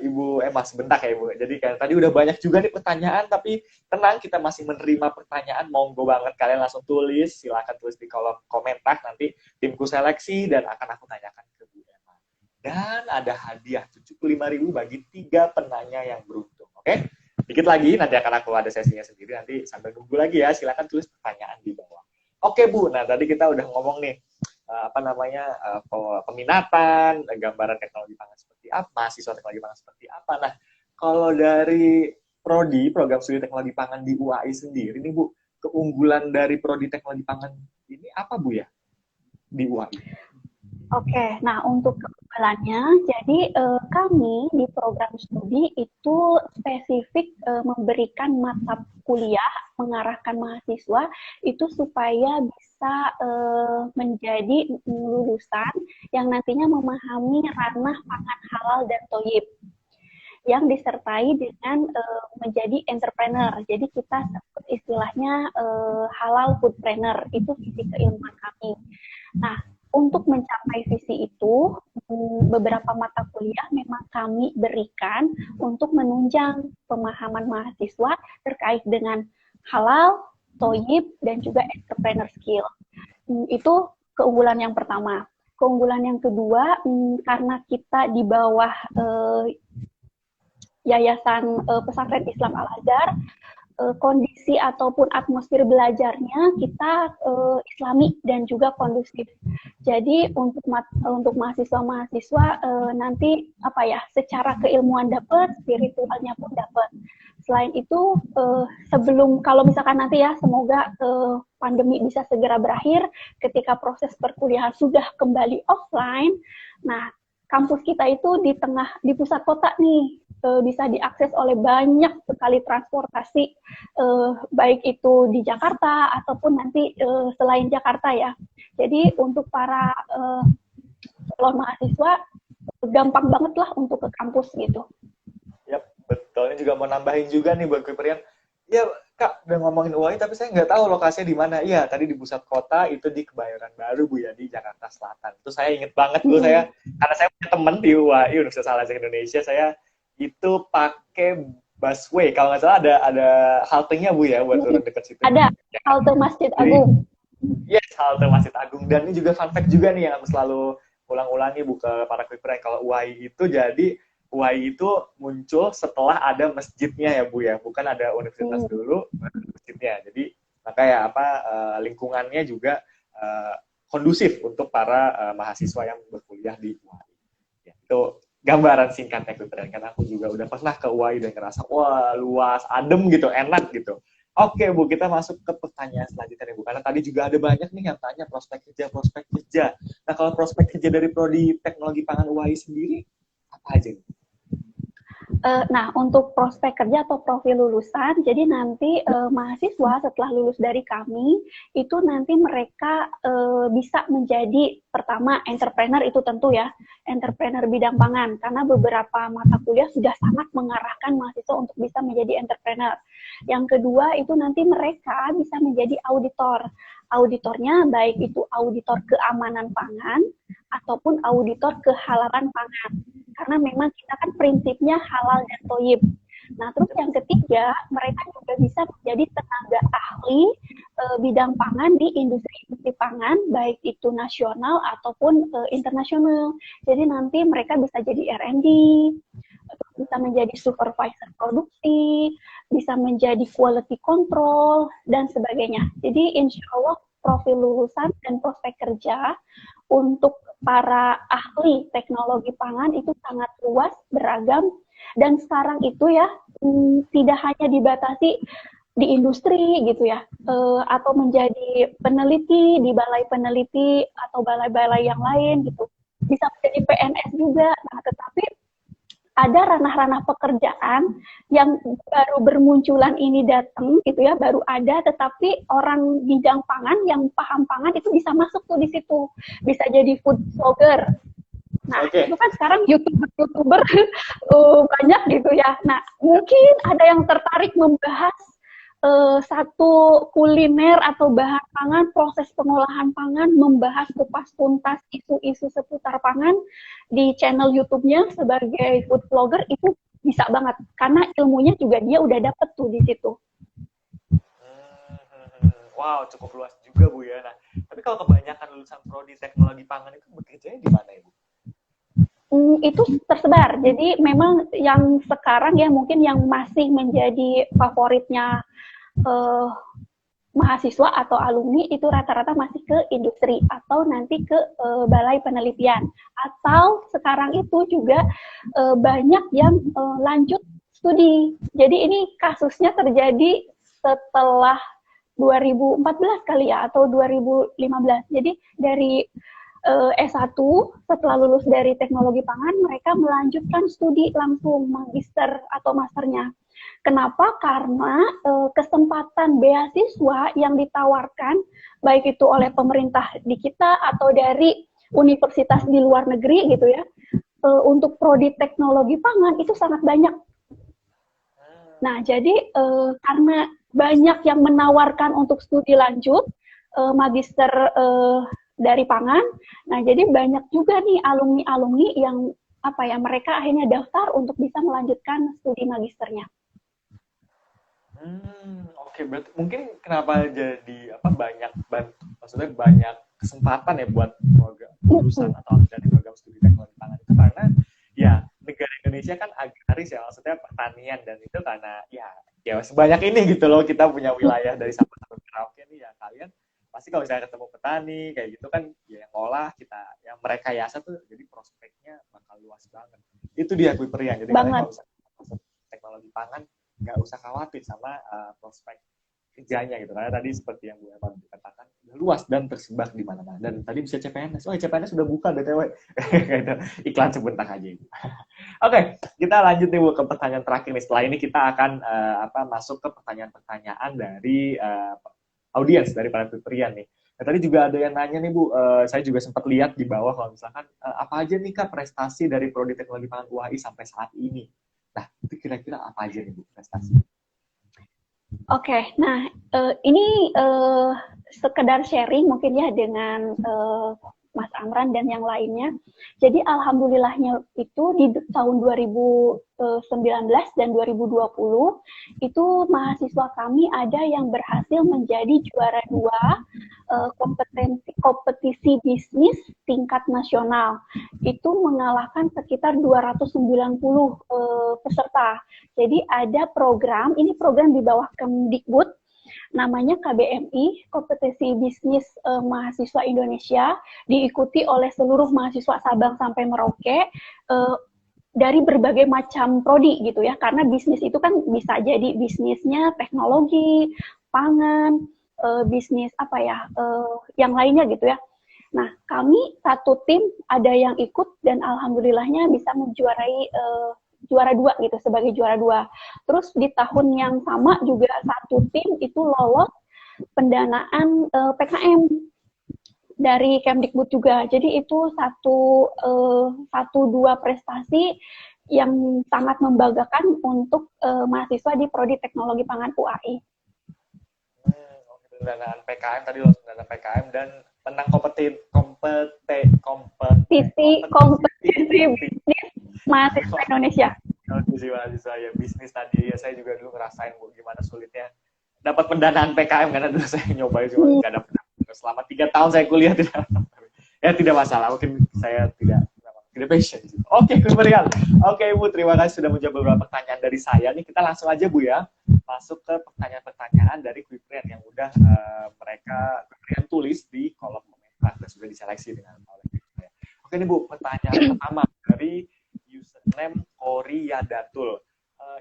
Ibu Emma, sebentar ya Ibu. Jadi kan tadi udah banyak juga nih pertanyaan, tapi tenang, kita masih menerima pertanyaan. Monggo banget kalian langsung tulis, silakan tulis di kolom komentar, nanti timku seleksi dan akan aku tanyakan ke Bu Emma. Dan ada hadiah 75.000 bagi 3 penanya yang beruntung. Oke? Dikit lagi, nanti akan aku ada sesinya sendiri, nanti sambil nunggu lagi ya, silakan tulis pertanyaan di bawah. Oke Bu, nah tadi kita udah ngomong nih, peminatan, gambaran teknologi pangan seperti apa, mahasiswa teknologi pangan seperti apa. Nah, kalau dari Prodi, Program Studi Teknologi Pangan di UAI sendiri nih Bu, keunggulan dari Prodi Teknologi Pangan ini apa Bu ya di UAI? Oke, nah untuk keunggulannya, jadi kami di program studi itu spesifik memberikan mata kuliah, mengarahkan mahasiswa itu supaya bisa menjadi lulusan yang nantinya memahami ranah pangan halal dan thayyib, yang disertai dengan menjadi entrepreneur. Jadi kita sebut istilahnya halal foodpreneur, itu visi keilmuan kami. Nah, untuk mencapai visi itu, beberapa mata kuliah memang kami berikan untuk menunjang pemahaman mahasiswa terkait dengan halal, thayyib, dan juga entrepreneur skill. Itu keunggulan yang pertama. Keunggulan yang kedua, karena kita di bawah Yayasan Pesantren Islam Al-Azhar, kondisi ataupun atmosfer belajarnya kita islami dan juga kondusif. Jadi untuk mahasiswa-mahasiswa nanti secara keilmuan dapat, spiritualnya pun dapat. Selain itu sebelum, kalau misalkan nanti ya semoga pandemi bisa segera berakhir, ketika proses perkuliahan sudah kembali offline, nah kampus kita itu di pusat kota nih, bisa diakses oleh banyak sekali transportasi, baik itu di Jakarta ataupun nanti selain Jakarta ya. Jadi untuk para calon mahasiswa gampang banget lah untuk ke kampus gitu. Yap, betul. Ini juga mau nambahin juga nih buat Kuiperian. Ya Kak, udah ngomongin UAI tapi saya nggak tahu lokasinya di mana. Iya, tadi di pusat kota, itu di Kebayoran Baru Bu ya, di Jakarta Selatan. Itu saya inget banget Bu, karena saya punya teman di UAI, Universitas Al-Azhar Indonesia, saya itu pakai busway. Kalau nggak salah ada haltenya Bu ya, buat turun dekat situ. Ada halte Masjid Agung. Yes, halte Masjid Agung. Dan ini juga fun fact juga nih yang aku selalu ulang-ulangi Bu ke para Kuiperian. Kalau UAI itu UAI itu muncul setelah ada masjidnya ya Bu ya, bukan ada universitas dulu, masjidnya. Jadi makanya lingkungannya juga kondusif untuk para mahasiswa yang berkuliah di UAI. Ya, itu gambaran singkatnya Kuiperian, karena aku juga udah pernah ke UAI dan ngerasa wah luas, adem gitu, enak gitu. Oke Bu, kita masuk ke pertanyaan selanjutnya nih Bu, karena tadi juga ada banyak nih yang tanya prospek kerja. Nah kalau prospek kerja dari Prodi Teknologi Pangan UAI sendiri apa aja nih? Nah, untuk prospek kerja atau profil lulusan, jadi nanti mahasiswa setelah lulus dari kami, itu nanti mereka bisa menjadi, pertama, entrepreneur itu tentu ya, entrepreneur bidang pangan, karena beberapa mata kuliah sudah sangat mengarahkan mahasiswa untuk bisa menjadi entrepreneur. Yang kedua, itu nanti mereka bisa menjadi auditor. Auditornya baik itu auditor keamanan pangan, ataupun auditor kehalalan pangan. Karena memang kita kan prinsipnya halal dan thayyib. Nah, terus yang ketiga, mereka juga bisa menjadi tenaga ahli bidang pangan di industri pangan, baik itu nasional ataupun internasional. Jadi nanti mereka bisa jadi R&D, bisa menjadi supervisor produksi, bisa menjadi quality control, dan sebagainya. Jadi insya Allah profil lulusan dan prospek kerja untuk para ahli teknologi pangan itu sangat luas, beragam, dan sekarang itu ya tidak hanya dibatasi di industri gitu ya, atau menjadi peneliti di balai peneliti atau balai-balai yang lain gitu, bisa menjadi PNS juga. Nah, tetapi ada ranah-ranah pekerjaan yang baru bermunculan ini datang gitu ya, baru ada, tetapi orang bidang pangan yang paham pangan itu bisa masuk tuh di situ, bisa jadi food blogger. Nah, itu kan sekarang YouTuber banyak gitu ya. Nah, mungkin ada yang tertarik membahas satu kuliner atau bahan pangan, proses pengolahan pangan, membahas kupas tuntas isu-isu seputar pangan di channel YouTube-nya sebagai food blogger, itu bisa banget karena ilmunya juga dia udah dapet tuh di situ. Wow, cukup luas juga Bu ya. Nah, tapi kalau kebanyakan lulusan prodi teknologi pangan itu bekerjanya di mana Ibu? Itu tersebar. Jadi memang yang sekarang ya mungkin yang masih menjadi favoritnya mahasiswa atau alumni itu rata-rata masih ke industri atau nanti ke balai penelitian, atau sekarang itu juga banyak yang lanjut studi. Jadi ini kasusnya terjadi setelah 2014 kali ya, atau 2015. Jadi dari S1 setelah lulus dari teknologi pangan, mereka melanjutkan studi langsung magister atau masternya. Kenapa? Karena kesempatan beasiswa yang ditawarkan, baik itu oleh pemerintah di kita atau dari universitas di luar negeri gitu ya, untuk prodi teknologi pangan itu sangat banyak. Nah, jadi karena banyak yang menawarkan untuk studi lanjut, magister dari pangan, nah jadi banyak juga nih alumni-alumni yang mereka akhirnya daftar untuk bisa melanjutkan studi magisternya. Oke, berarti mungkin kenapa jadi maksudnya banyak kesempatan ya buat lulusan atau dari program studi teknologi pangan itu karena ya negara Indonesia kan agraris ya, maksudnya pertanian, dan itu karena ya sebanyak ini gitu loh, kita punya wilayah dari Sabang sampai Merauke nih ya, kalian pasti kalau misalnya ketemu petani kayak gitu kan ya, yang ngolah kita, yang mereka yasa tuh, jadi prospeknya bakal luas banget. Itu dia Bu Priyan. Jadi kalian kalau misalnya teknologi pangan nggak usah khawatir sama prospek kerjanya gitu, karena tadi seperti yang Bu Emma katakan udah luas dan tersebar di mana-mana, dan tadi bisa CPNS. CPNS sudah buka BTW. Iklan sebentar aja itu. Oke, kita lanjut nih Bu ke pertanyaan terakhir nih. Setelah ini kita akan masuk ke pertanyaan-pertanyaan dari audiens, dari para tutorian nih. Nah, tadi juga ada yang nanya nih Bu, saya juga sempat lihat di bawah kalau misalkan apa aja nih Kak prestasi dari Prodi Teknologi Pangan UAI sampai saat ini. Nah, itu kira-kira apa aja nih Bu prestasi? Oke, nah ini sekedar sharing mungkin ya dengan Mas Amran dan yang lainnya. Jadi alhamdulillahnya itu di tahun 2019 dan 2020 itu mahasiswa kami ada yang berhasil menjadi juara 2 kompetisi bisnis tingkat nasional. Itu mengalahkan sekitar 290 peserta. Jadi ada program, ini program di bawah Kemdikbud, namanya KBMI, Kompetisi Bisnis Mahasiswa Indonesia, diikuti oleh seluruh mahasiswa Sabang sampai Merauke, dari berbagai macam prodi gitu ya, karena bisnis itu kan bisa jadi bisnisnya teknologi, pangan, bisnis yang lainnya gitu ya. Nah, kami satu tim ada yang ikut dan alhamdulillahnya bisa menjuarai juara 2 gitu, sebagai juara 2. Terus di tahun yang sama juga satu tim itu lolos pendanaan PKM dari Kemdikbud juga. Jadi itu satu dua prestasi yang sangat membanggakan untuk mahasiswa di Prodi Teknologi Pangan UAI. Pendanaan PKM tadi lolos pendanaan PKM dan menang kompetisi bisnis mahasiswa Indonesia. Kompetisi mahasiswa ya bisnis tadi ya, saya juga dulu ngerasain Bu gimana sulitnya dapat pendanaan PKM, karena dulu saya nyobain cuma nggak dapat. Selama 3 tahun saya kuliah tidak masalah, mungkin saya tidak jadi passion. Oke, Bu Marian. Oke, Bu, terima kasih sudah menjawab beberapa pertanyaan dari saya. Nih kita langsung aja, Bu, ya, masuk ke pertanyaan-pertanyaan dari Quiprian yang udah mereka Quiprian tulis di kolom komentar dan sudah diseleksi dengan oleh Quiprian. Oke nih, Bu, pertanyaan pertama dari username Koriadatul.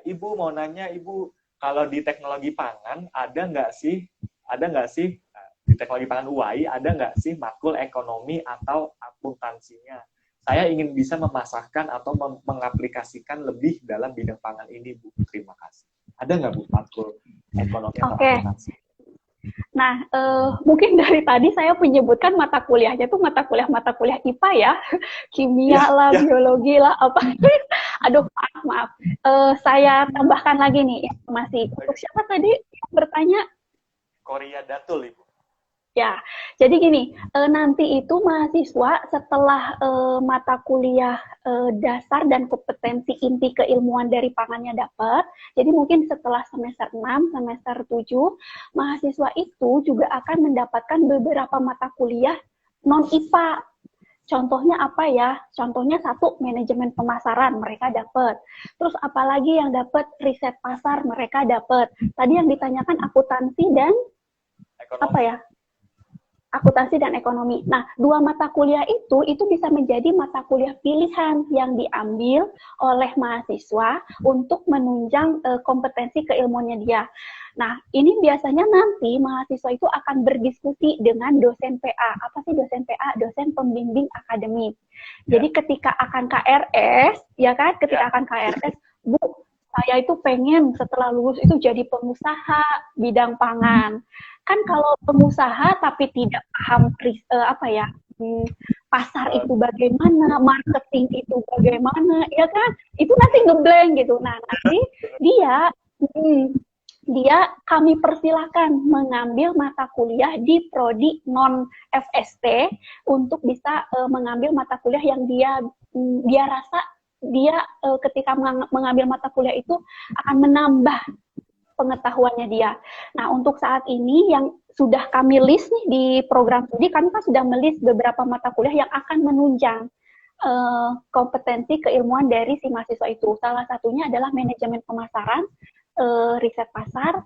Ibu mau nanya, Ibu, kalau di teknologi pangan ada nggak sih di teknologi pangan UAI ada nggak sih matkul ekonomi atau akuntansinya? Saya ingin bisa memasarkan atau mengaplikasikan lebih dalam bidang pangan ini, Bu. Terima kasih. Ada nggak, Bu, matkul ekonomi atau akuntansi? Nah, mungkin dari tadi saya menyebutkan mata kuliahnya tuh mata kuliah IPA ya, kimia lah, biologi lah, apa. Aduh, maaf. Saya tambahkan lagi nih informasi. Untuk siapa tadi bertanya? Koriadatul, Ibu. Ya, jadi gini, nanti itu mahasiswa setelah mata kuliah dasar dan kompetensi inti keilmuan dari pangannya dapat, jadi mungkin setelah semester 6, semester 7, mahasiswa itu juga akan mendapatkan beberapa mata kuliah non-IPA. Contohnya apa ya? Contohnya satu, manajemen pemasaran mereka dapat. Terus apalagi yang dapat, riset pasar mereka dapat. Tadi yang ditanyakan akuntansi dan ekonomi. Apa ya? Akuntansi dan ekonomi. Nah, dua mata kuliah itu bisa menjadi mata kuliah pilihan yang diambil oleh mahasiswa untuk menunjang kompetensi keilmuannya dia. Nah, ini biasanya nanti mahasiswa itu akan berdiskusi dengan dosen PA. Apa sih dosen PA? Dosen pembimbing akademik. Jadi ketika akan KRS, ya kan? Ketika akan KRS, Bu, saya itu pengen setelah lulus itu jadi pengusaha bidang pangan. Kan kalau pengusaha tapi tidak paham pasar itu bagaimana, marketing itu bagaimana, ya kan? Itu nanti ngeblank gitu. Nah, nanti kami persilahkan mengambil mata kuliah di prodi non FST untuk bisa mengambil mata kuliah yang dia rasa ketika mengambil mata kuliah itu akan menambah pengetahuannya dia. Nah, untuk saat ini yang sudah kami list nih di program studi, kami kan sudah melist beberapa mata kuliah yang akan menunjang kompetensi keilmuan dari si mahasiswa itu. Salah satunya adalah manajemen pemasaran, riset pasar,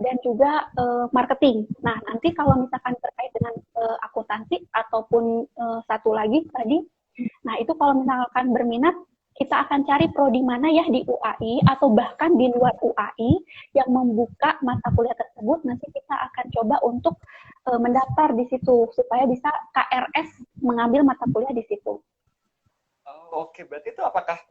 dan juga marketing. Nah, nanti kalau misalkan terkait dengan akuntansi ataupun satu lagi tadi, nah itu kalau misalkan berminat, kita akan cari prodi mana ya di UAI atau bahkan di luar UAI yang membuka mata kuliah tersebut. Nanti kita akan coba untuk mendaftar di situ supaya bisa KRS mengambil mata kuliah di situ. Oke, berarti itu apakah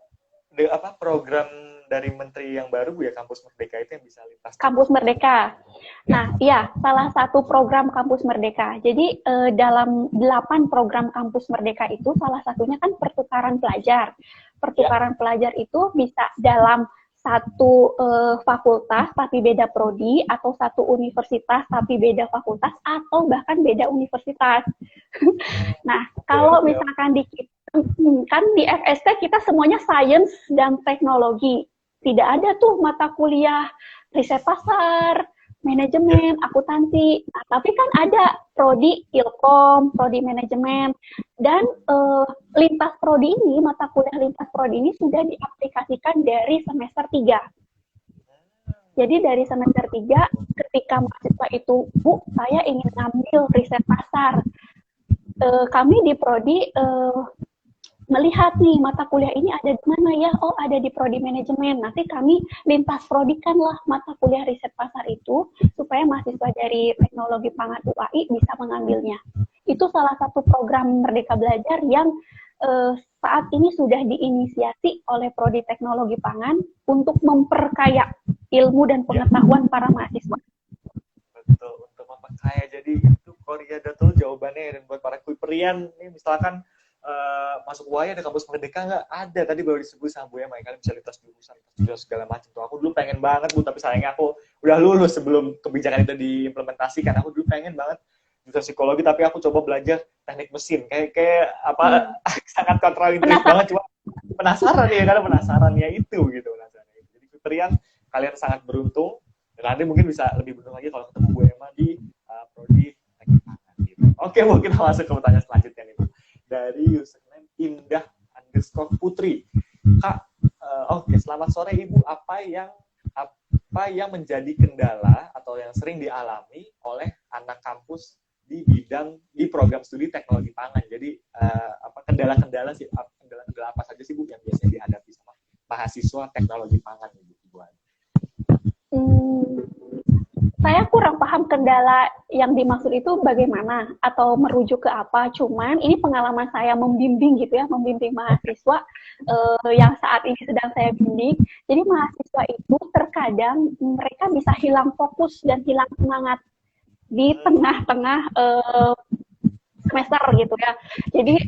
program dari menteri yang baru, Bu, ya, Kampus Merdeka itu yang bisa lintas? Kampus Merdeka. Nah, iya, salah satu program Kampus Merdeka. Jadi dalam 8 program Kampus Merdeka itu salah satunya kan pertukaran pelajar. Pertukaran pelajar itu bisa dalam satu fakultas tapi beda prodi, atau satu universitas tapi beda fakultas, atau bahkan beda universitas. Nah, kalau misalkan kan di FST kita semuanya sains dan teknologi. Tidak ada tuh mata kuliah riset pasar, manajemen, akuntansi. Nah, tapi kan ada prodi Ilkom, prodi manajemen, dan lintas prodi ini, mata kuliah lintas prodi ini sudah diaplikasikan dari semester 3. Jadi dari semester 3, ketika mahasiswa itu, Bu, saya ingin ngambil riset pasar. Kami di prodi melihat nih mata kuliah ini ada di mana ya? Oh, ada di prodi manajemen. Nanti kami lintas prodikanlah mata kuliah riset pasar itu supaya mahasiswa dari teknologi pangan UAI bisa mengambilnya. Itu salah satu program Merdeka Belajar yang saat ini sudah diinisiasi oleh prodi teknologi pangan untuk memperkaya ilmu dan pengetahuan para mahasiswa. Betul, untuk memperkaya. Jadi itu Koriadatul jawabannya. Dan buat para Quiprian, ini misalkan masuk UAI ada Kampus Merdeka nggak? Ada, tadi baru disebut sama Bu Emma, kalian bisa lintas jurusan, segala macam tuh. Aku dulu pengen banget, Bu, tapi sayangnya aku udah lulus sebelum kebijakan itu diimplementasikan. Aku dulu pengen banget jurusan psikologi, tapi aku coba belajar teknik mesin. Kayak sangat kontradiktif banget, cuma penasaran ya, karena penasarannya itu gitu. Jadi Quiprian, kalian sangat beruntung, dan nanti mungkin bisa lebih beruntung lagi kalau ketemu Bu Emma di prodi teknik pangan gitu. Oke, Bu, kita masuk ke pertanyaan selanjutnya nih, Bu. Dari username Indah Rizko Putri. Kak, oke, selamat sore Ibu. Apa yang menjadi kendala atau yang sering dialami oleh anak kampus di program studi teknologi pangan? Jadi kendala-kendala apa saja sih Bu yang biasanya dihadapi sama mahasiswa teknologi pangan Ibu? Saya kurang paham kendala yang dimaksud itu bagaimana atau merujuk ke apa. Cuman ini pengalaman saya membimbing gitu ya, membimbing mahasiswa yang saat ini sedang saya bimbing. Jadi mahasiswa itu terkadang mereka bisa hilang fokus dan hilang semangat di tengah-tengah semester gitu ya. Jadi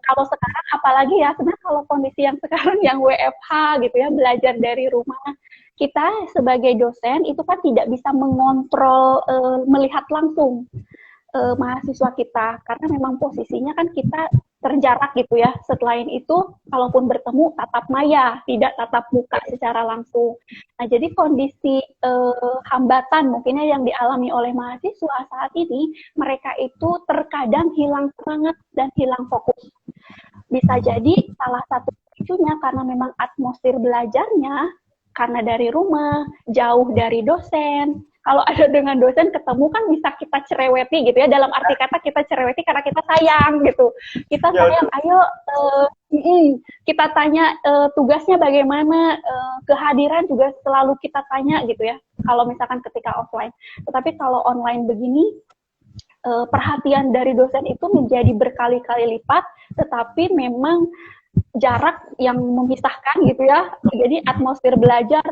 kalau sekarang apalagi ya, sebenarnya kalau kondisi yang sekarang yang WFH gitu ya, belajar dari rumah, kita sebagai dosen itu kan tidak bisa mengontrol melihat langsung mahasiswa kita karena memang posisinya kan kita terjarak gitu ya. Selain itu, kalaupun bertemu tatap maya, tidak tatap muka secara langsung. Nah, jadi kondisi hambatan mungkinnya yang dialami oleh mahasiswa saat ini, mereka itu terkadang hilang semangat dan hilang fokus. Bisa jadi salah satu picunya karena memang atmosfer belajarnya, karena dari rumah, jauh dari dosen. Kalau ada dengan dosen ketemu kan bisa kita cereweti gitu ya, dalam arti kata kita cereweti karena kita sayang gitu. Kita sayang, ayo kita tanya tugasnya bagaimana, kehadiran juga selalu kita tanya gitu ya, kalau misalkan ketika offline. Tetapi kalau online begini, perhatian dari dosen itu menjadi berkali-kali lipat, tetapi memang jarak yang memisahkan gitu ya. Jadi atmosfer belajar,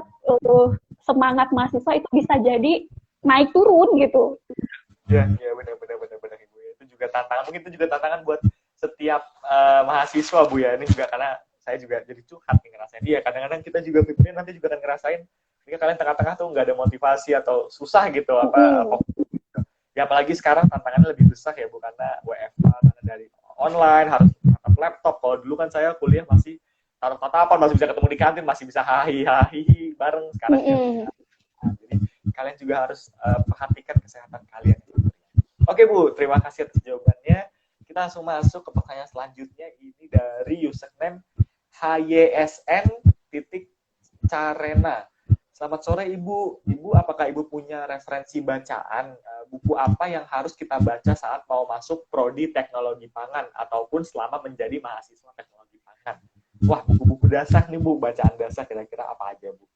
semangat mahasiswa itu bisa jadi naik turun gitu. Ya benar Ibu. Itu juga tantangan, mungkin itu juga tantangan buat setiap mahasiswa Bu ya. Ini juga karena saya juga jadi curhat nih ngerasain. Iya, kadang-kadang kita juga pimpin nanti juga akan ngerasain ketika kalian tengah-tengah tuh nggak ada motivasi atau susah gitu ya, apalagi sekarang tantangannya lebih besar ya Bu, karena WFH, karena dari online harus tatap laptop. Kalau dulu kan saya kuliah masih tatap-tatapan, masih bisa ketemu di kantin, masih bisa hahi bareng. Sekarang jadi kalian juga harus perhatikan kesehatan kalian. Oke Bu, terima kasih atas jawabannya. Kita langsung masuk ke pertanyaan selanjutnya. Ini dari username HYSN.Carena. Selamat sore Ibu. Ibu, apakah Ibu punya referensi bacaan? Buku apa yang harus kita baca saat mau masuk prodi teknologi pangan ataupun selama menjadi mahasiswa teknologi pangan? Wah, buku-buku dasar nih Bu, bacaan dasar kira-kira apa aja Bu?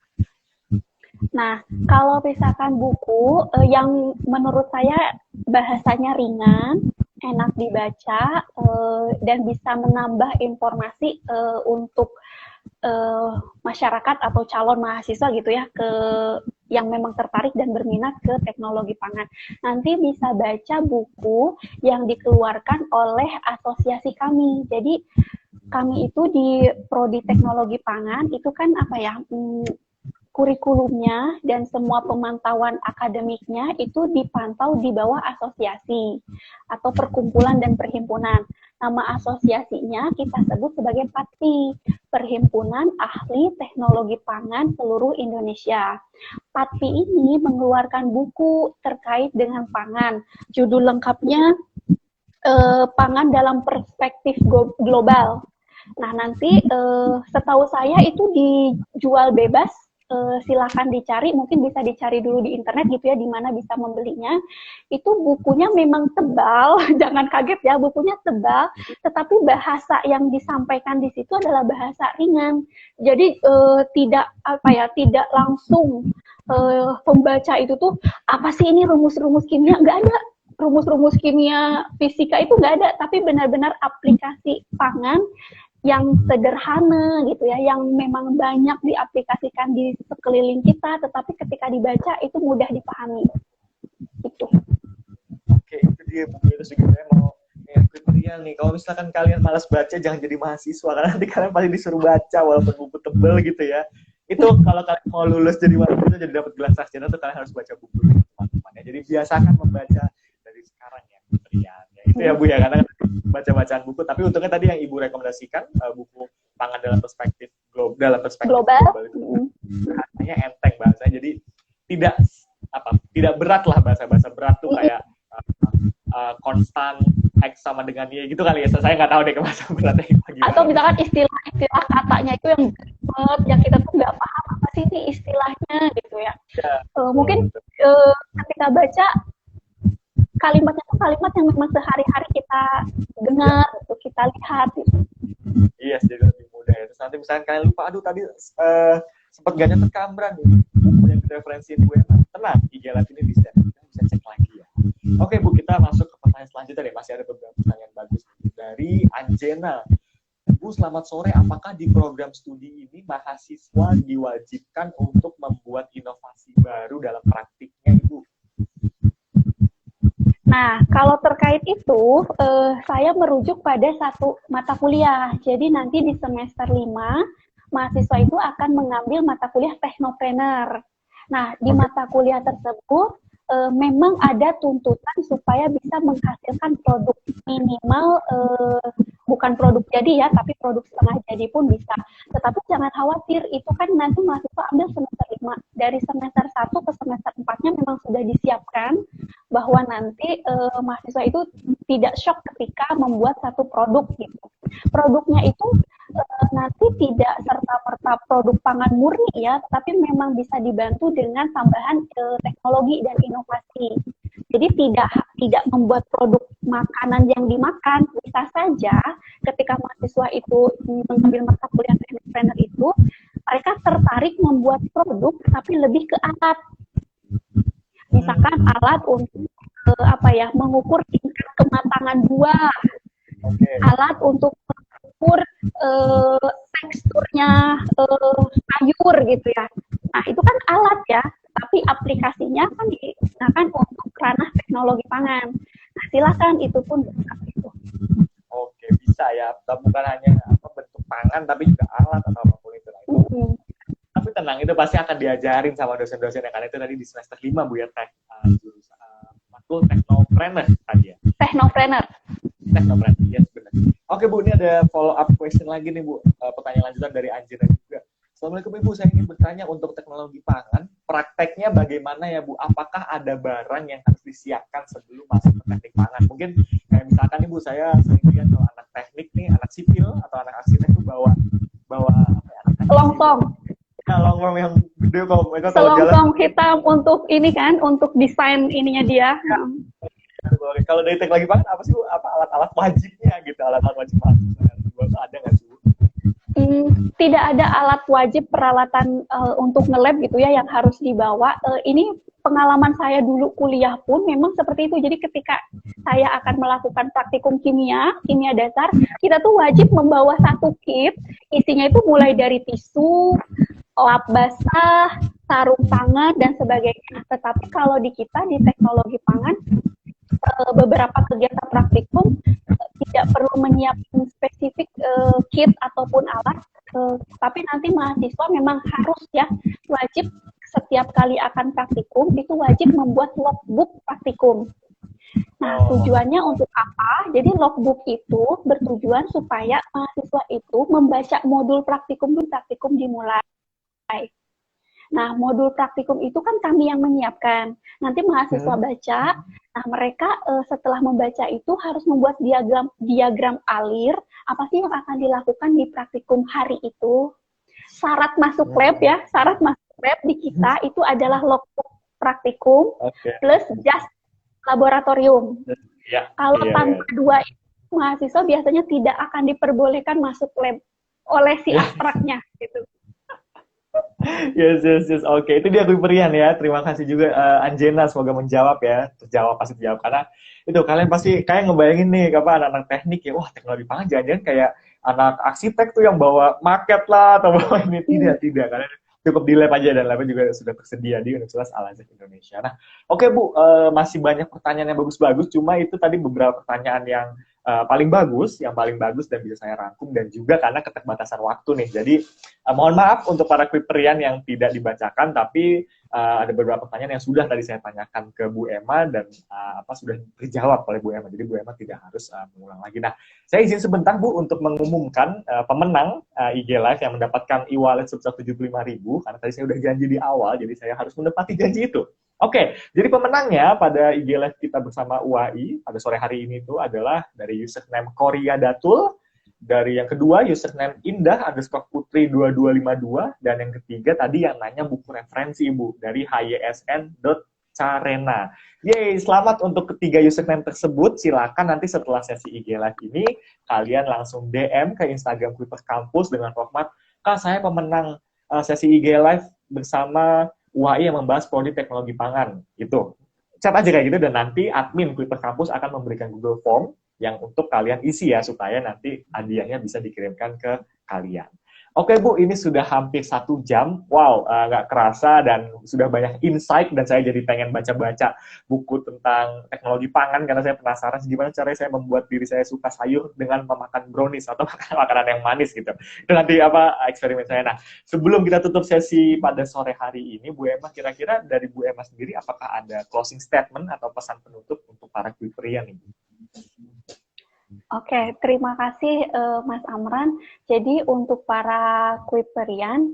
Nah, kalau misalkan buku yang menurut saya bahasanya ringan, enak dibaca, dan bisa menambah informasi untuk masyarakat atau calon mahasiswa gitu ya, yang memang tertarik dan berminat ke teknologi pangan. Nanti bisa baca buku yang dikeluarkan oleh asosiasi kami. Jadi kami itu di prodi teknologi pangan itu kan kurikulumnya dan semua pemantauan akademiknya itu dipantau di bawah asosiasi atau perkumpulan dan perhimpunan. Nama asosiasinya kita sebut sebagai PATPI, Perhimpunan Ahli Teknologi Pangan Seluruh Indonesia. PATPI ini mengeluarkan buku terkait dengan pangan. Judul lengkapnya Pangan dalam Perspektif Global. Nah, nanti setahu saya itu dijual bebas. Silakan dicari, mungkin bisa dicari dulu di internet gitu ya, di mana bisa membelinya. Itu bukunya memang tebal, jangan kaget ya, bukunya tebal, tetapi bahasa yang disampaikan di situ adalah bahasa ringan. Jadi tidak langsung pembaca itu tuh apa sih ini rumus-rumus kimia, nggak ada. Rumus-rumus kimia, fisika itu nggak ada, tapi benar-benar aplikasi pangan yang sederhana gitu ya, yang memang banyak diaplikasikan di sekeliling kita, tetapi ketika dibaca itu mudah dipahami. Itu. Oke, itu dia bukunya. Terus juga saya mau tutorial nih. Kalau misalkan kalian malas baca, jangan jadi mahasiswa, karena nanti kalian pasti disuruh baca walaupun buku tebel gitu ya. Itu kalau kalian mau lulus jadi mahasiswa, jadi dapat gelar sarjana tuh kalian harus baca buku teman-teman ya. Jadi biasakan membaca dari sekarang ya, Trian. Ya, itu ya Bu ya, karena baca-bacaan buku. Tapi untungnya tadi yang Ibu rekomendasikan, buku Pangan dalam Perspektif Global itu bahasanya enteng bahasanya. Jadi tidak berat lah, bahasa berat tuh kayak konstan X sama dengan Y gitu kali ya. Saya nggak tahu deh bahasa beratnya gimana. Atau misalkan istilah-istilah katanya itu yang ribet, yang kita tuh nggak paham apa sih ini istilahnya gitu ya. Ya, Mungkin ketika baca kalimatnya tuh kalimat yang memang sehari-hari kita dengar, gitu, kita lihat. Gitu. Iya, jadi lebih mudah ya. Terus nanti misalnya kalian lupa, aduh tadi sempat gak nyatet Kambran nih, buku yang referensiin Bu Emma. Tenang, IG Live ini bisa cek lagi ya. Oke Bu, kita masuk ke pertanyaan selanjutnya deh. Masih ada beberapa pertanyaan bagus dari Anjena. Bu, selamat sore. Apakah di program studi ini mahasiswa diwajibkan untuk membuat inovasi baru dalam praktiknya, Ibu? Nah, kalau terkait itu, saya merujuk pada satu mata kuliah. Jadi nanti di semester 5, mahasiswa itu akan mengambil mata kuliah teknopreneur. Nah, di mata kuliah tersebut, memang ada tuntutan supaya bisa menghasilkan produk minimal, bukan produk jadi ya, tapi produk setengah jadi pun bisa. Tetapi jangan khawatir, itu kan nanti mahasiswa ambil semester 5. Dari semester 1 ke semester 4-nya memang sudah disiapkan bahwa nanti mahasiswa itu tidak shock ketika membuat satu produk gitu. Produknya itu nanti tidak serta-merta produk pangan murni ya, tapi memang bisa dibantu dengan tambahan teknologi dan inovasi. Jadi tidak membuat produk makanan yang dimakan. Bisa saja ketika mahasiswa itu mengambil mata kuliah teknopreneur itu, mereka tertarik membuat produk tapi lebih ke alat. Misalkan alat untuk mengukur tingkat kematangan buah, alat untuk mengukur teksturnya sayur gitu ya. Nah itu kan alat ya, tapi aplikasinya kan digunakan untuk ranah teknologi pangan. Nah silakan itu pun itu. Oke, bisa ya. Bukan hanya bentuk pangan, tapi juga alat atau apapun itu. Tapi tenang, itu pasti akan diajarin sama dosen-dosen yang karena itu tadi di semester 5 Bu ya, jurusan matkul teknopreneur tadi ya. Teknopreneur, yes benar. Oke Bu, ini ada follow up question lagi nih Bu, pertanyaan lanjutan dari Anjena juga. Assalamualaikum Ibu, saya ingin bertanya untuk teknologi pangan, prakteknya bagaimana ya Bu? Apakah ada barang yang harus disiapkan sebelum masuk ke teknik pangan? Mungkin kayak misalkan Ibu, saya sering lihat kalau anak teknik nih, anak sipil atau anak arsitek itu bawa longsong. Nah, longsong yang gede kalau mereka kalau jalan. Longsong hitam untuk ini kan, untuk desain ininya dia. Ya. Kalau dari teknologi pangan apa sih Bu? Apa alat-alat wajibnya gitu? Alat-alat wajib ada nggak sih Bu? Tidak ada alat wajib peralatan untuk nge-lab gitu ya yang harus dibawa. Ini pengalaman saya dulu kuliah pun memang seperti itu. Jadi ketika saya akan melakukan praktikum kimia dasar, kita tuh wajib membawa satu kit. Isinya itu mulai dari tisu, lap basah, sarung tangan, dan sebagainya. Tetapi kalau di kita, di teknologi pangan, beberapa kegiatan praktikum tidak perlu menyiapkan spesifik kit ataupun alat, tapi nanti mahasiswa memang harus ya wajib setiap kali akan praktikum itu wajib membuat logbook praktikum. Nah tujuannya untuk apa? Jadi logbook itu bertujuan supaya mahasiswa itu membaca modul praktikum dimulai. Nah, modul praktikum itu kan kami yang menyiapkan. Nanti mahasiswa baca, nah mereka setelah membaca itu harus membuat diagram alir, apa sih yang akan dilakukan di praktikum hari itu. Syarat masuk lab ya, syarat masuk lab di kita itu adalah logbook praktikum plus just laboratorium. Kalau tanpa dua itu, mahasiswa biasanya tidak akan diperbolehkan masuk lab oleh si abstraknya gitu. Yes. Oke. Itu dia Kuiperian ya. Terima kasih juga Anjena, semoga menjawab ya. Pasti terjawab karena itu kalian pasti kayak ngebayangin nih anak-anak teknik ya, wah teknologi pangan jangan-jangan kayak anak arsitek tuh yang bawa market lah atau bawa ini tidak karena cukup di lab aja dan labnya juga sudah tersedia di Universitas Al-Azhar Indonesia. Nah, oke Bu, masih banyak pertanyaan yang bagus-bagus, cuma itu tadi beberapa pertanyaan yang paling bagus dan bisa saya rangkum dan juga karena keterbatasan waktu nih. Jadi mohon maaf untuk para Kuiperian yang tidak dibacakan, tapi ada beberapa pertanyaan yang sudah tadi saya tanyakan ke Bu Emma dan sudah terjawab oleh Bu Emma. Jadi Bu Emma tidak harus mengulang lagi. Nah, saya izin sebentar Bu untuk mengumumkan pemenang IG Live yang mendapatkan e-wallet sebesar 75.000 karena tadi saya udah janji di awal, jadi saya harus menepati janji itu. Oke, jadi pemenangnya pada IG Live kita bersama UAI pada sore hari ini itu adalah dari username Korea Datul, dari yang kedua username Indah underscore Putri 2252, dan yang ketiga tadi yang nanya buku referensi Ibu dari hysn.carena. Yeay, selamat untuk ketiga username tersebut. Silakan nanti setelah sesi IG Live ini kalian langsung DM ke Instagram Kuipers Kampus dengan format, Kak saya pemenang sesi IG Live bersama UAI yang membahas prodi teknologi pangan gitu. Chat aja kayak gitu dan nanti admin Kuipers Kampus akan memberikan Google Form yang untuk kalian isi ya supaya nanti hadiahnya bisa dikirimkan ke kalian. Oke Bu, ini sudah hampir 1 jam. Wow, nggak kerasa dan sudah banyak insight dan saya jadi pengen baca-baca buku tentang teknologi pangan karena saya penasaran gimana caranya saya membuat diri saya suka sayur dengan memakan brownies atau makan makanan yang manis gitu. Itu nanti apa eksperimen saya. Nah, sebelum kita tutup sesi pada sore hari ini, Bu Emma, kira-kira dari Bu Emma sendiri apakah ada closing statement atau pesan penutup untuk para Kuiperian ini? Oke, terima kasih Mas Amran. Jadi untuk para Kuiperian,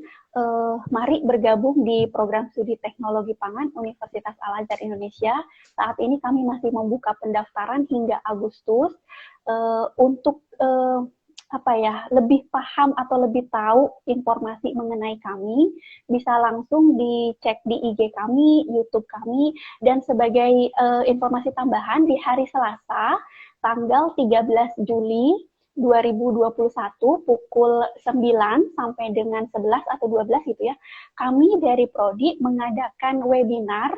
mari bergabung di program studi teknologi pangan Universitas Al-Azhar Indonesia. Saat ini kami masih membuka pendaftaran hingga Agustus untuk lebih paham atau lebih tahu informasi mengenai kami, bisa langsung dicek di IG kami, YouTube kami, dan sebagai informasi tambahan di hari Selasa tanggal 13 Juli 2021 pukul 9 sampai dengan 11 atau 12 gitu ya, kami dari Prodi mengadakan webinar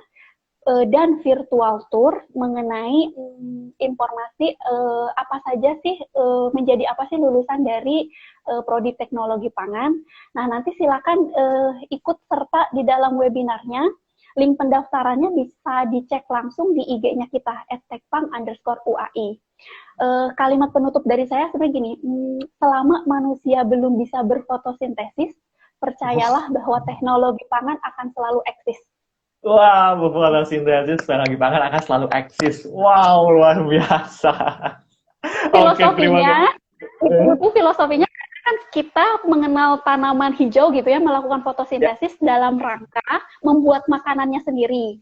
dan virtual tour mengenai informasi apa saja sih, menjadi apa sih lulusan dari Prodi Teknologi Pangan. Nah, nanti silakan ikut serta di dalam webinarnya. Link pendaftarannya bisa dicek langsung di IG-nya kita @tekpang_UAI. Kalimat penutup dari saya sebenarnya gini, selama manusia belum bisa berfotosintesis, percayalah bahwa teknologi pangan akan selalu eksis. Wah, fotosintesis teknologi pangan akan selalu eksis. Wow, luar biasa. Oke, terima Filosofinya, kasih. itu filosofinya kan kita mengenal tanaman hijau gitu ya, melakukan Ya. fotosintesis dalam rangka membuat makanannya sendiri.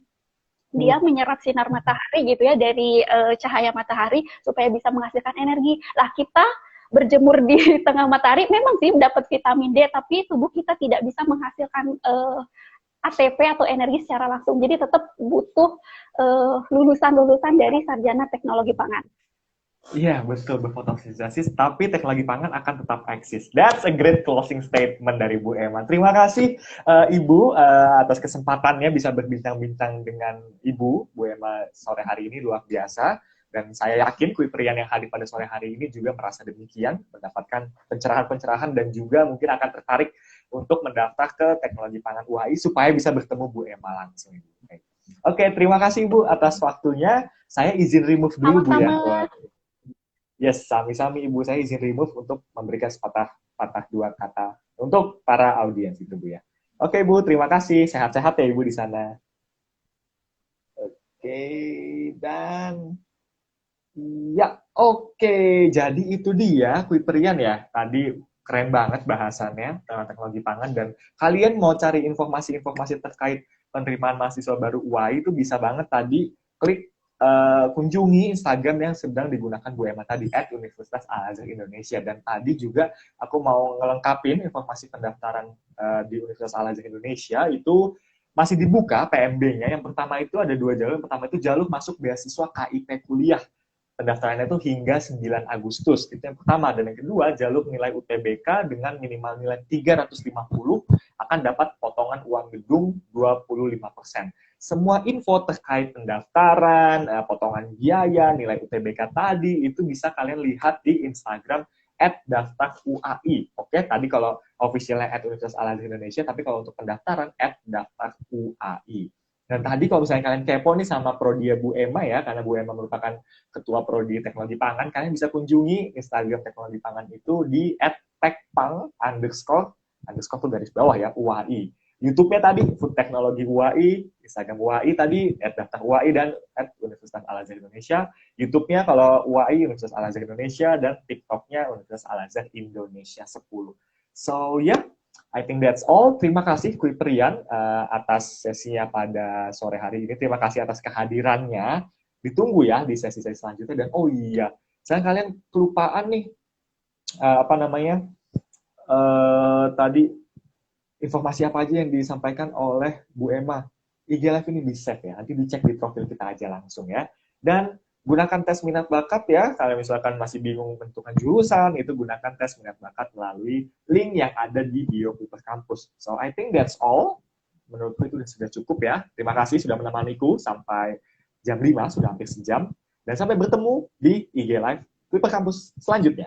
Dia menyerap sinar matahari gitu ya dari cahaya matahari supaya bisa menghasilkan energi. Lah kita berjemur di tengah matahari memang sih dapat vitamin D, tapi tubuh kita tidak bisa menghasilkan ATP atau energi secara langsung. Jadi tetap butuh lulusan-lulusan dari sarjana teknologi pangan. Iya, betul, berfotosintesis, tapi teknologi pangan akan tetap eksis. That's a great closing statement dari Bu Emma. Terima kasih, Ibu, atas kesempatannya bisa berbincang-bincang dengan Ibu, Bu Emma, sore hari ini luar biasa. Dan saya yakin Kuiperian yang hadir pada sore hari ini juga merasa demikian, mendapatkan pencerahan-pencerahan dan juga mungkin akan tertarik untuk mendaftar ke teknologi pangan UAI supaya bisa bertemu Bu Emma langsung. Oke, terima kasih Bu atas waktunya. Saya izin remove dulu Bu ya. Sama-sama. Yes, sami-sami Ibu, saya izin remove untuk memberikan sepatah dua kata untuk para audiens itu Bu ya. Oke Bu, terima kasih. Sehat-sehat ya Ibu di sana. Oke, dan ya, oke. Jadi itu dia Kuiperian ya. Tadi keren banget bahasannya tentang teknologi pangan dan kalian mau cari informasi-informasi terkait penerimaan mahasiswa baru UAI itu bisa banget tadi klik kunjungi Instagram yang sedang digunakan Bu Emma tadi @Universitas Al-Azhar Indonesia. Dan tadi juga aku mau ngelengkapin informasi pendaftaran di Universitas Al-Azhar Indonesia itu masih dibuka PMB-nya. Yang pertama itu ada 2 jalur. Yang pertama itu jalur masuk beasiswa KIP kuliah. Pendaftarannya itu hingga 9 Agustus. Itu yang pertama. Dan yang kedua, jalur nilai UTBK dengan minimal nilai 350 akan dapat potongan uang gedung 25%. Semua info terkait pendaftaran, potongan biaya, nilai UTBK tadi, itu bisa kalian lihat di Instagram @daftaruai. Oke, tadi kalau officialnya @Universitas Al-Azhar Indonesia, tapi kalau untuk pendaftaran @daftaruai. Dan tadi kalau misalnya kalian kepo nih sama Prodi Bu Emma ya, karena Bu Emma merupakan Ketua Prodi Teknologi Pangan, kalian bisa kunjungi Instagram Teknologi Pangan itu di @tekpang_underscore tuh garis bawah ya, UAI. YouTube-nya tadi Food Teknologi UAI, Instagram UAI tadi @daftar UAI dan @Universitas Al-Azhar Indonesia. YouTube-nya kalau UAI Universitas Al-Azhar Indonesia dan TikTok-nya Universitas Al-Azhar Indonesia 10. So ya, yeah, I think that's all. Terima kasih Kuiperian atas sesinya pada sore hari ini. Terima kasih atas kehadirannya. Ditunggu ya di sesi-sesi selanjutnya. Dan oh iya, sekarang kalian kelupaan nih apa namanya tadi informasi apa aja yang disampaikan oleh Bu Emma. IG Live ini di save ya, nanti dicek di profil kita aja langsung ya. Dan gunakan tes minat bakat ya, kalau misalkan masih bingung menentukan jurusan, itu gunakan tes minat bakat melalui link yang ada di bio Kuipers Kampus. So I think that's all. Menurutku itu sudah cukup ya. Terima kasih sudah menemaniku sampai jam 5, sudah hampir sejam. Dan sampai bertemu di IG Live Kuipers Kampus selanjutnya.